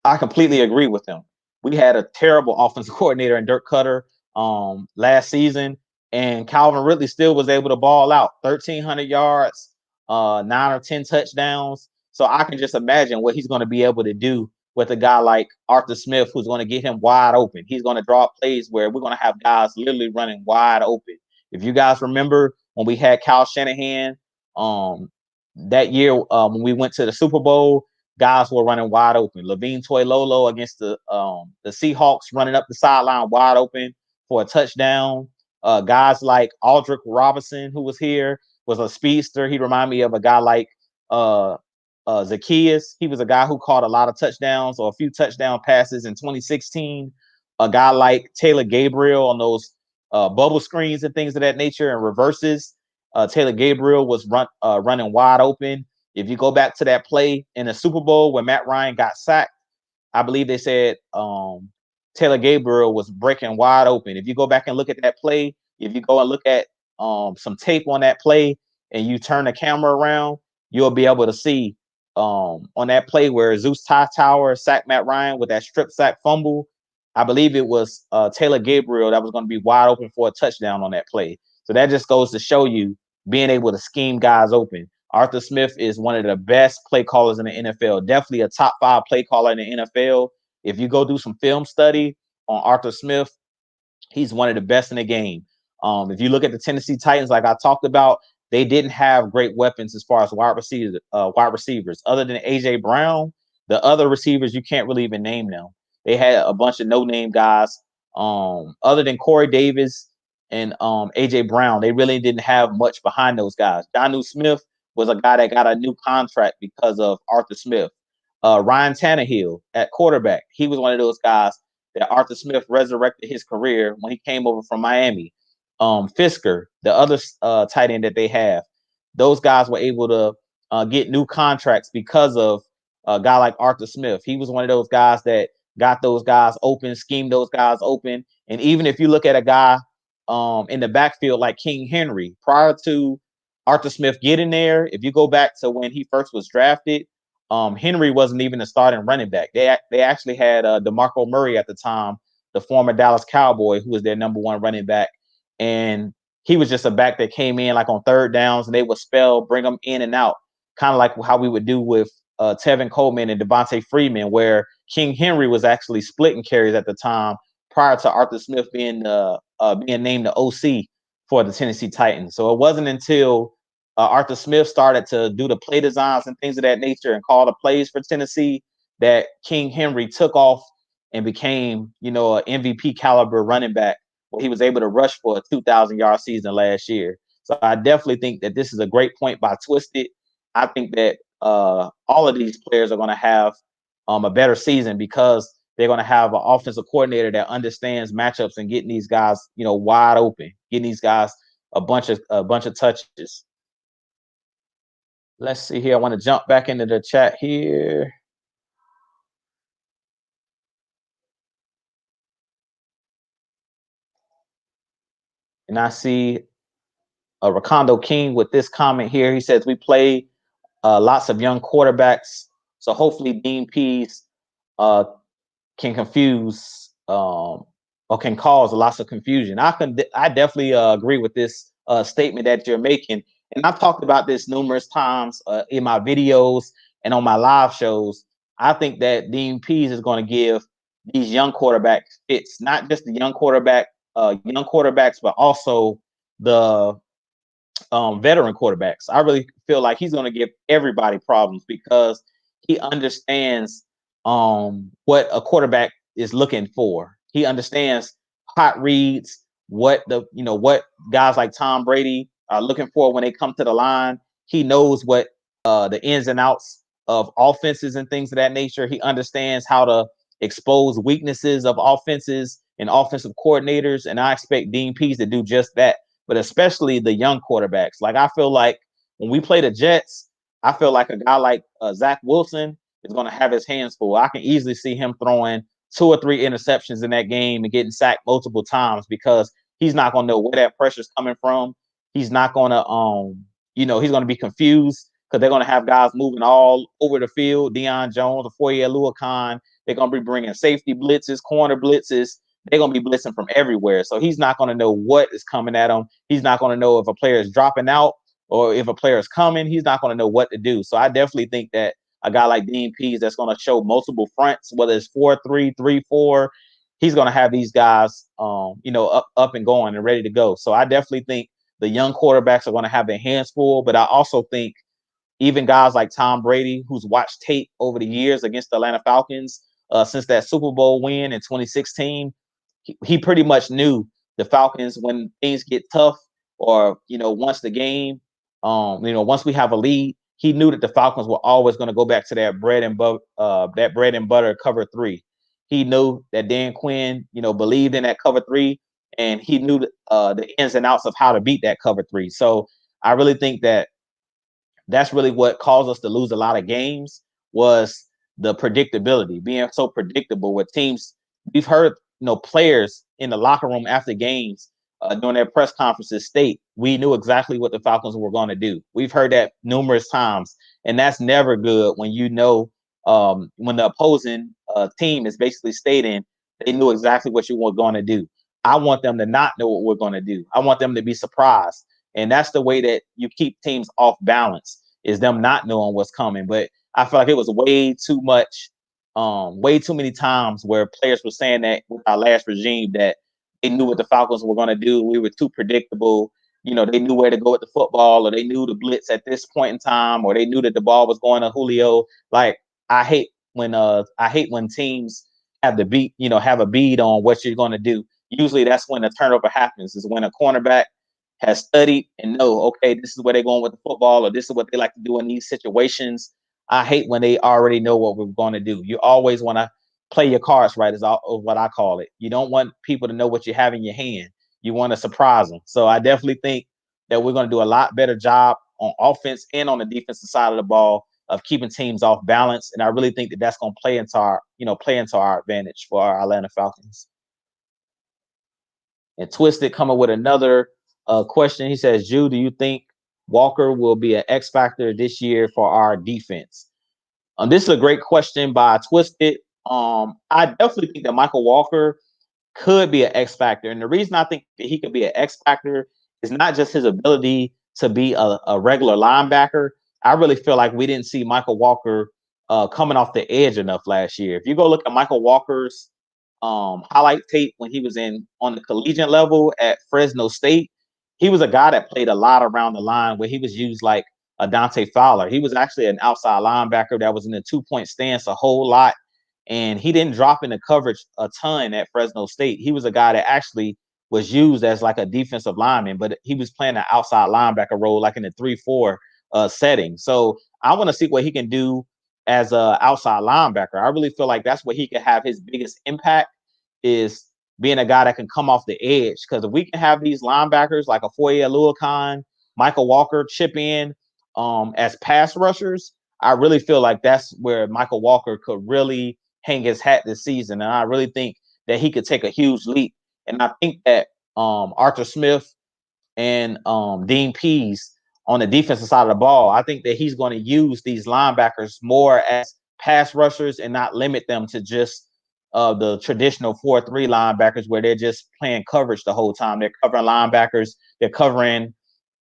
I completely agree with him. We had a terrible offensive coordinator in Dirk Cutter last season, and Calvin Ridley still was able to ball out 1,300 yards, 9 or 10 touchdowns. So I can just imagine what he's going to be able to do with a guy like Arthur Smith, who's going to get him wide open. He's going to draw plays where we're going to have guys literally running wide open. If you guys remember when we had Kyle Shanahan that year when we went to the Super Bowl, guys were running wide open. Levine Toilolo against the Seahawks, running up the sideline wide open for a touchdown. Guys like Aldrick Robinson, who was here, was a speedster. He reminded me of a guy like Zacchaeus. He was a guy who caught a lot of touchdowns, or a few touchdown passes in 2016. A guy like Taylor Gabriel on those bubble screens and things of that nature and reverses. Taylor Gabriel was running wide open. If you go back to that play in the Super Bowl when Matt Ryan got sacked, I believe they said Taylor Gabriel was breaking wide open. If you go back and look at that play, if you go and look at some tape on that play and you turn the camera around, you'll be able to see on that play where Zeus Tower sacked Matt Ryan with that strip sack fumble. I believe it was Taylor Gabriel that was going to be wide open for a touchdown on that play. So that just goes to show you being able to scheme guys open. Arthur Smith is one of the best play callers in the NFL, definitely a top 5 play caller in the NFL. If you go do some film study on Arthur Smith, he's one of the best in the game. If you look at the Tennessee Titans, like I talked about, they didn't have great weapons as far as wide receivers. Other than AJ Brown, the other receivers you can't really even name them. They had a bunch of no-name guys. Other than Corey Davis and AJ Brown, they really didn't have much behind those guys. Jonnu Smith was a guy that got a new contract because of Arthur Smith. Ryan Tannehill at quarterback, he was one of those guys that Arthur Smith resurrected his career when he came over from Miami. Fisker, the other tight end that they have, those guys were able to get new contracts because of a guy like Arthur Smith. He was one of those guys that got those guys open, schemed those guys open. And even if you look at a guy in the backfield like King Henry, prior to Arthur Smith getting there, if you go back to when he first was drafted, Henry wasn't even a starting running back. They actually had DeMarco Murray at the time, the former Dallas Cowboy, who was their number one running back. And he was just a back that came in like on third downs, and they would spell, bring them in and out, kind of like how we would do with Tevin Coleman and Devontae Freeman, where King Henry was actually splitting carries at the time prior to Arthur Smith being named the OC for the Tennessee Titans. So it wasn't until Arthur Smith started to do the play designs and things of that nature and call the plays for Tennessee that King Henry took off and became, an MVP caliber running back where he was able to rush for a 2,000-yard season last year. So I definitely think that this is a great point by Twisted. I think that all of these players are going to have a better season because they're going to have an offensive coordinator that understands matchups and getting these guys, wide open, getting these guys a bunch of touches. Let's see here. I want to jump back into the chat here. And I see Rakondo King with this comment here. He says, we play lots of young quarterbacks. So hopefully Dean Pease can confuse or can cause lots of confusion. I definitely agree with this statement that you're making. And I've talked about this numerous times in my videos and on my live shows. I think that Dean Pease is going to give these young quarterbacks fits, not just the young quarterbacks, but also the veteran quarterbacks. I really feel like he's going to give everybody problems because he understands what a quarterback is looking for. He understands hot reads, what guys like Tom Brady are looking for when they come to the line. He knows what the ins and outs of offenses and things of that nature. He understands how to expose weaknesses of offenses and offensive coordinators. And I expect Dean Pease to do just that, but especially the young quarterbacks. Like, I feel like when we play the Jets, I feel like a guy like Zach Wilson is going to have his hands full. I can easily see him throwing 2 or 3 interceptions in that game and getting sacked multiple times because he's not going to know where that pressure is coming from. He's not going to, he's going to be confused because they're going to have guys moving all over the field. Deion Jones, Afoye Aluakon, they're going to be bringing safety blitzes, corner blitzes. They're going to be blitzing from everywhere. So he's not going to know what is coming at him. He's not going to know if a player is dropping out or if a player is coming. He's not going to know what to do. So I definitely think that a guy like Dean Pease that's going to show multiple fronts, whether it's 4-3, 3-4, he's going to have these guys, up and going and ready to go. So I definitely think the young quarterbacks are going to have their hands full. But I also think even guys like Tom Brady, who's watched tape over the years against the Atlanta Falcons since that Super Bowl win in 2016, he pretty much knew the Falcons when things get tough or, once the game, once we have a lead, he knew that the Falcons were always going to go back to that bread and butter cover 3. He knew that Dan Quinn, believed in that cover 3, and he knew the ins and outs of how to beat that cover 3. So I really think that that's really what caused us to lose a lot of games was the predictability, being so predictable with teams. We've heard, players in the locker room after games during their press conferences state, we knew exactly what the Falcons were going to do. We've heard that numerous times, and that's never good when when the opposing team is basically stating they knew exactly what you were going to do. I want them to not know what we're going to do. I want them to be surprised. And that's the way that you keep teams off balance, is them not knowing what's coming. But I feel like it was way too many times where players were saying that with our last regime that they knew what the Falcons were going to do. We were too predictable. they knew where to go with the football, or they knew the blitz at this point in time, or they knew that the ball was going to Julio. Like I hate when teams have the beat, have a bead on what you're going to do. Usually that's when a turnover happens, is when a cornerback has studied and know, okay, this is where they're going with the football, or this is what they like to do in these situations. I hate when they already know what we're going to do. You always want to play your cards right, is what I call it. You don't want people to know what you have in your hand. You want to surprise them. So I definitely think that we're going to do a lot better job on offense and on the defensive side of the ball of keeping teams off balance. And I really think that that's going to play into our advantage for our Atlanta Falcons. And Twisted coming with another question. He says, Jew, do you think Walker will be an X factor this year for our defense? This is a great question by Twisted. I definitely think that Michael Walker could be an X factor. And the reason I think that he could be an X factor is not just his ability to be a regular linebacker. I really feel like we didn't see Michael Walker coming off the edge enough last year. If you go look at Michael Walker's highlight tape when he was on the collegiate level at Fresno State, he was a guy that played a lot around the line, where he was used like a Dante Fowler. He was actually an outside linebacker that was in the 2-point stance a whole lot, and he didn't drop into coverage a ton at Fresno State. He was a guy that actually was used as like a defensive lineman, but he was playing an outside linebacker role, like in the 3-4 setting. So I want to see what he can do as a outside linebacker. I really feel like that's where he can have his biggest impact, is being a guy that can come off the edge. Because if we can have these linebackers like a Foye Oluokun, Michael Walker chip in as pass rushers, I really feel like that's where Michael Walker could really hang his hat this season. And I really think that he could take a huge leap. And I think that Arthur Smith and Dean Pease on the defensive side of the ball, I think that he's going to use these linebackers more as pass rushers and not limit them to just the traditional 4-3 linebackers, where they're just playing coverage the whole time. They're covering linebackers, they're covering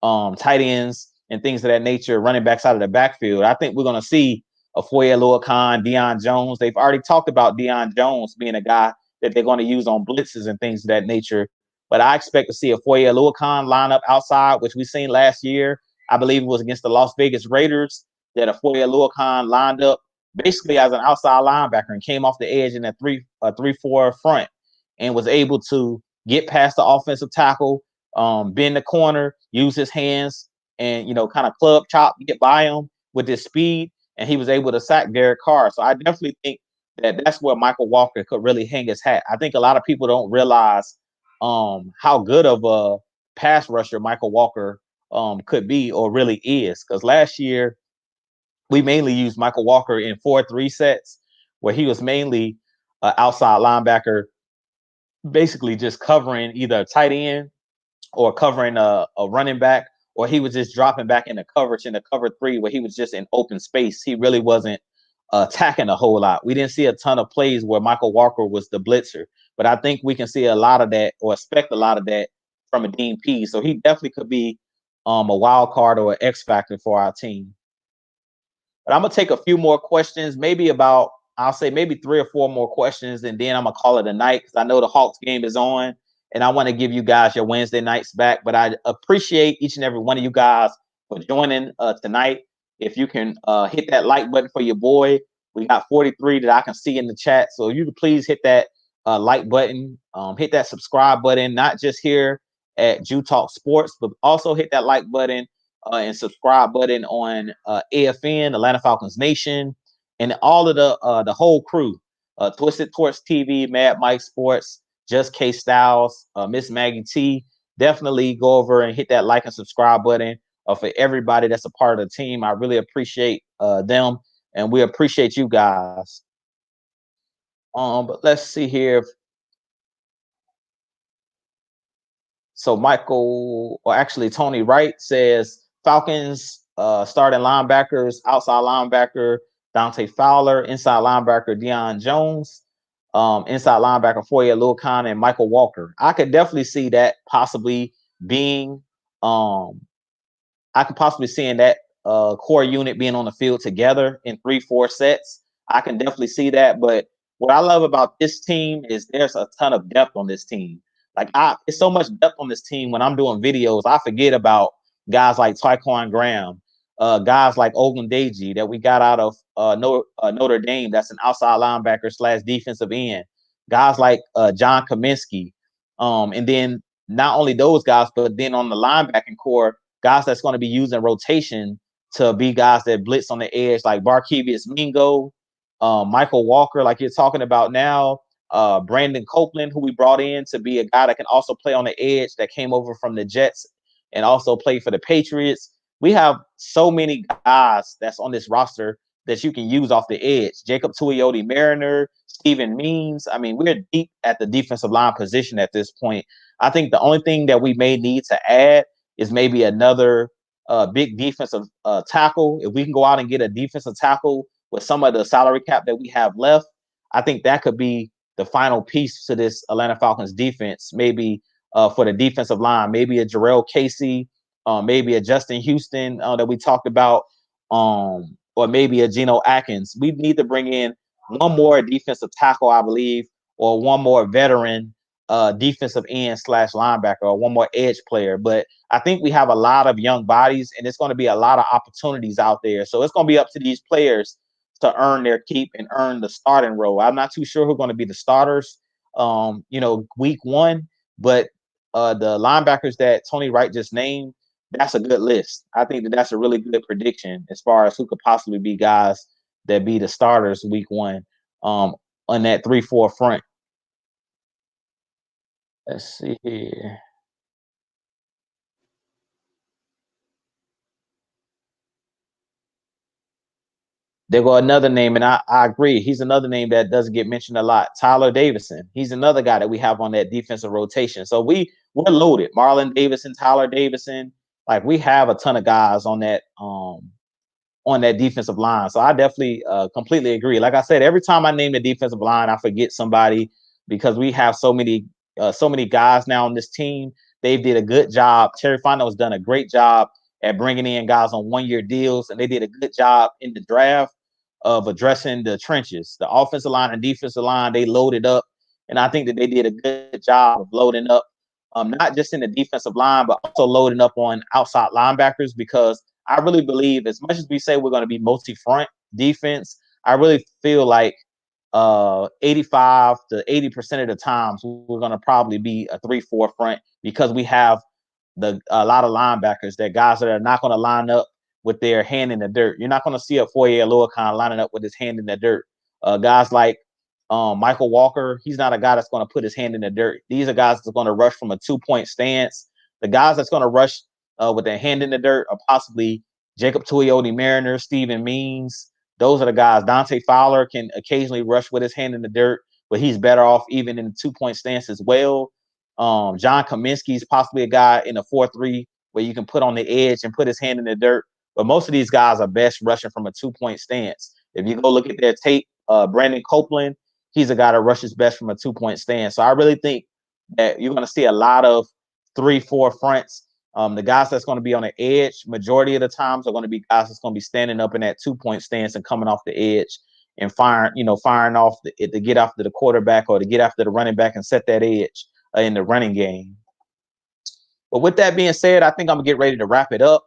tight ends and things of that nature, running backs out of the backfield. I think we're going to see a Foye Oluokun, Deion Jones. They've already talked about Deion Jones being a guy that they're going to use on blitzes and things of that nature. But I expect to see a Foye Oluokun line up outside, which we seen last year. I believe it was against the Las Vegas Raiders that a Foye Oluokun lined up basically as an outside linebacker and came off the edge in a 3-4 front, and was able to get past the offensive tackle, bend the corner, use his hands, and kind of club chop, get by him with his speed, and he was able to sack Derek Carr. So I definitely think that that's where Michael Walker could really hang his hat. I think a lot of people don't realize how good of a pass rusher Michael Walker could be, or really is, because last year we mainly used Michael Walker in 4-3 sets, where he was mainly an outside linebacker, basically just covering either a tight end or covering a running back, or he was just dropping back into coverage in the cover 3, where he was just in open space. He really wasn't attacking a whole lot. We didn't see a ton of plays where Michael Walker was the blitzer, but I think we can see a lot of that, or expect a lot of that, from a Dean P. So he definitely could be a wild card or an X factor for our team. But I'm gonna take a few more questions, I'll say maybe 3 or 4 more questions, and then I'm gonna call it a night, because I know the Hawks game is on, and I want to give you guys your Wednesday nights back. But I appreciate each and every one of you guys for joining tonight. If you can hit that like button for your boy, we got 43 that I can see in the chat. So if you could please hit that like button, hit that subscribe button, not just here at Jew Talk Sports, but also hit that like button and subscribe button on AFN, Atlanta Falcons Nation, and all of the whole crew, Twisted Torch TV, Mad Mike Sports, Just K Styles, Miss Maggie T. Definitely go over and hit that like and subscribe button for everybody that's a part of the team. I really appreciate them, and we appreciate you guys. But let's see here. So Michael, or actually Tony Wright, says Falcons starting linebackers, outside linebacker Dante Fowler, inside linebacker Deion Jones, inside linebacker Foye Oluokun, and Michael Walker. I could definitely see that possibly being I could possibly seeing that core unit being on the field together in 3-4 sets. I can definitely see that. But what I love about this team is there's a ton of depth on this team. Like it's so much depth on this team. When I'm doing videos, I forget about guys like Tyquan Graham, guys like Ogundeji that we got out of Notre Dame. That's an outside linebacker slash defensive end. Guys like John Kaminsky, and then not only those guys, but then on the linebacking core, guys that's going to be used in rotation to be guys that blitz on the edge, like Barkevius Mingo, Michael Walker, like you're talking about now, Brandon Copeland, who we brought in to be a guy that can also play on the edge, that came over from the Jets and also played for the Patriots. We have so many guys that's on this roster that you can use off the edge. Jacob Tuioti Mariner, Steven Means. I mean, we're deep at the defensive line position at this point. I think the only thing that we may need to add is maybe another big defensive tackle. If we can go out and get a defensive tackle with some of the salary cap that we have left, I think that could be the final piece to this Atlanta Falcons defense. Maybe for the defensive line, maybe a Jarrell Casey, maybe a Justin Houston that we talked about, or maybe a Geno Atkins. We need to bring in one more defensive tackle, I believe, or one more veteran defensive end slash linebacker, or one more edge player. But I think we have a lot of young bodies, and it's going to be a lot of opportunities out there. So it's going to be up to these players to earn their keep and earn the starting role. I'm not too sure who's going to be the starters, week one, but the linebackers that Tony Wright just named, that's a good list. I think that's a really good prediction as far as who could possibly be guys that be the starters week one on that 3-4 front. Let's see here. There go another name, and I agree. He's another name that doesn't get mentioned a lot. Tyler Davison. He's another guy that we have on that defensive rotation. So we're loaded. Marlon Davison, Tyler Davison. Like, we have a ton of guys on that defensive line. So I definitely completely agree. Like I said, every time I name the defensive line, I forget somebody because we have so many guys now on this team. They did a good job. Terry Fontenot has done a great job at bringing in guys on one-year deals, and they did a good job in the draft of addressing the trenches, the offensive line and defensive line. They loaded up, and I think that they did a good job of loading up, not just in the defensive line, but also loading up on outside linebackers, because I really believe, as much as we say we're going to be multi-front defense, I really feel like 85 to 80% of the times we're going to probably be a 3-4 front, because we have a lot of linebackers, that guys that are not going to line up with their hand in the dirt. You're not going to see a Foye Oluokun lining up with his hand in the dirt. Guys like Michael Walker, he's not a guy that's going to put his hand in the dirt. These are guys that's going to rush from a 2-point stance. The guys that's going to rush with their hand in the dirt are possibly Jacob Tuioti Mariner, Steven Means. Those are the guys. Dante Fowler can occasionally rush with his hand in the dirt, but he's better off even in the 2-point stance as well. John Kaminsky is possibly a guy in a 4-3 where you can put on the edge and put his hand in the dirt. But most of these guys are best rushing from a 2-point stance. If you go look at their tape, Brandon Copeland, he's a guy that rushes best from a 2-point stance. So I really think that you're going to see a lot of 3-4 fronts. The guys that's going to be on the edge, majority of the times, are going to be guys that's going to be standing up in that 2-point stance and coming off the edge and firing off to get after the quarterback or to get after the running back and set that edge in the running game. But with that being said, I think I'm gonna get ready to wrap it up.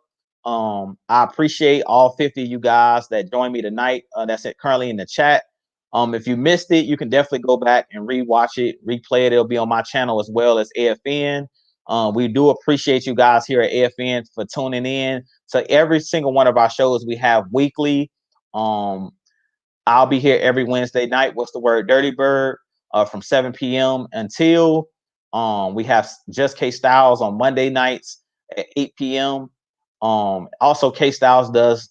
I appreciate all 50 of you guys that joined me tonight. That's it currently in the chat. If you missed it, you can definitely go back and rewatch it, replay it. It'll be on my channel as well as AFN. We do appreciate you guys here at AFN for tuning in to every single one of our shows we have weekly. I'll be here every Wednesday night. What's the word? Dirty Bird from 7 p.m. until we have Just K Styles on Monday nights at 8 p.m. Also, K Styles does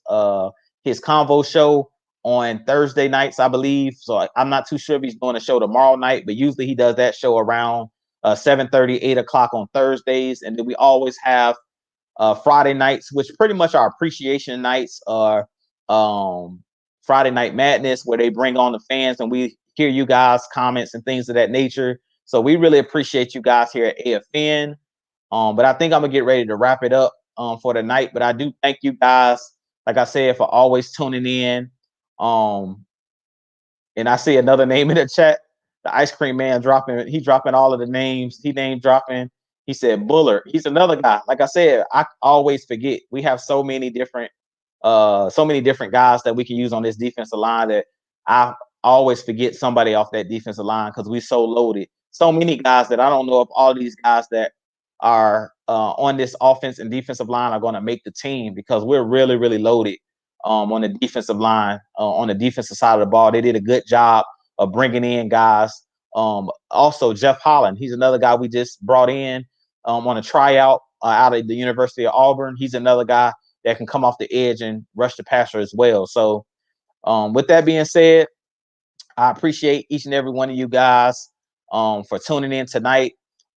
his Convo show on Thursday nights, I believe. So I'm not too sure if he's doing a show tomorrow night, but usually he does that show around 7:30, 8 o'clock on Thursdays. And then we always have Friday nights, which pretty much our appreciation nights are Friday Night Madness, where they bring on the fans and we hear you guys' comments and things of that nature. So we really appreciate you guys here at AFN. But I think I'm gonna get ready to wrap it up for the night. But I do thank you guys, like I said, for always tuning in. And I see another name in the chat. the ice cream man dropping. He dropping all of the names. He name dropping. He said Bullard. He's another guy. Like I said, I always forget. We have so many different guys that we can use on this defensive line that I always forget somebody off that defensive line because we're so loaded. So many guys that I don't know if all these guys that are on this offense and defensive line are going to make the team because we're really, really loaded on the defensive line, on the defensive side of the ball. They did a good job of bringing in guys. Also, Jeff Holland, he's another guy we just brought in on a tryout out of the University of Auburn. He's another guy that can come off the edge and rush the passer as well. So with that being said, I appreciate each and every one of you guys for tuning in tonight.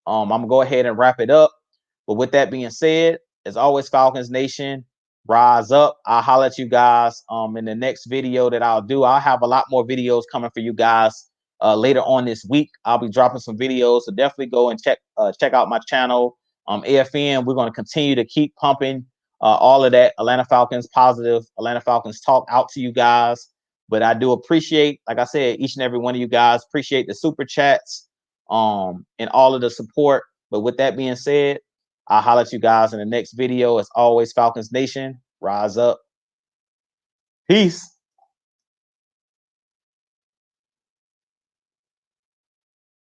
I'm going to go ahead and wrap it up. But with that being said, as always, Falcons Nation, rise up. I'll holler at you guys in the next video that I'll do. I'll have a lot more videos coming for you guys later on this week. I'll be dropping some videos, so definitely go and check out my channel. AFN, we're going to continue to keep pumping all of that Atlanta Falcons positive, Atlanta Falcons talk out to you guys. But I do appreciate, like I said, each and every one of you guys. Appreciate the super chats and all of the support. But with that being said, I'll holler at you guys in the next video. As always, Falcons Nation, rise up. Peace.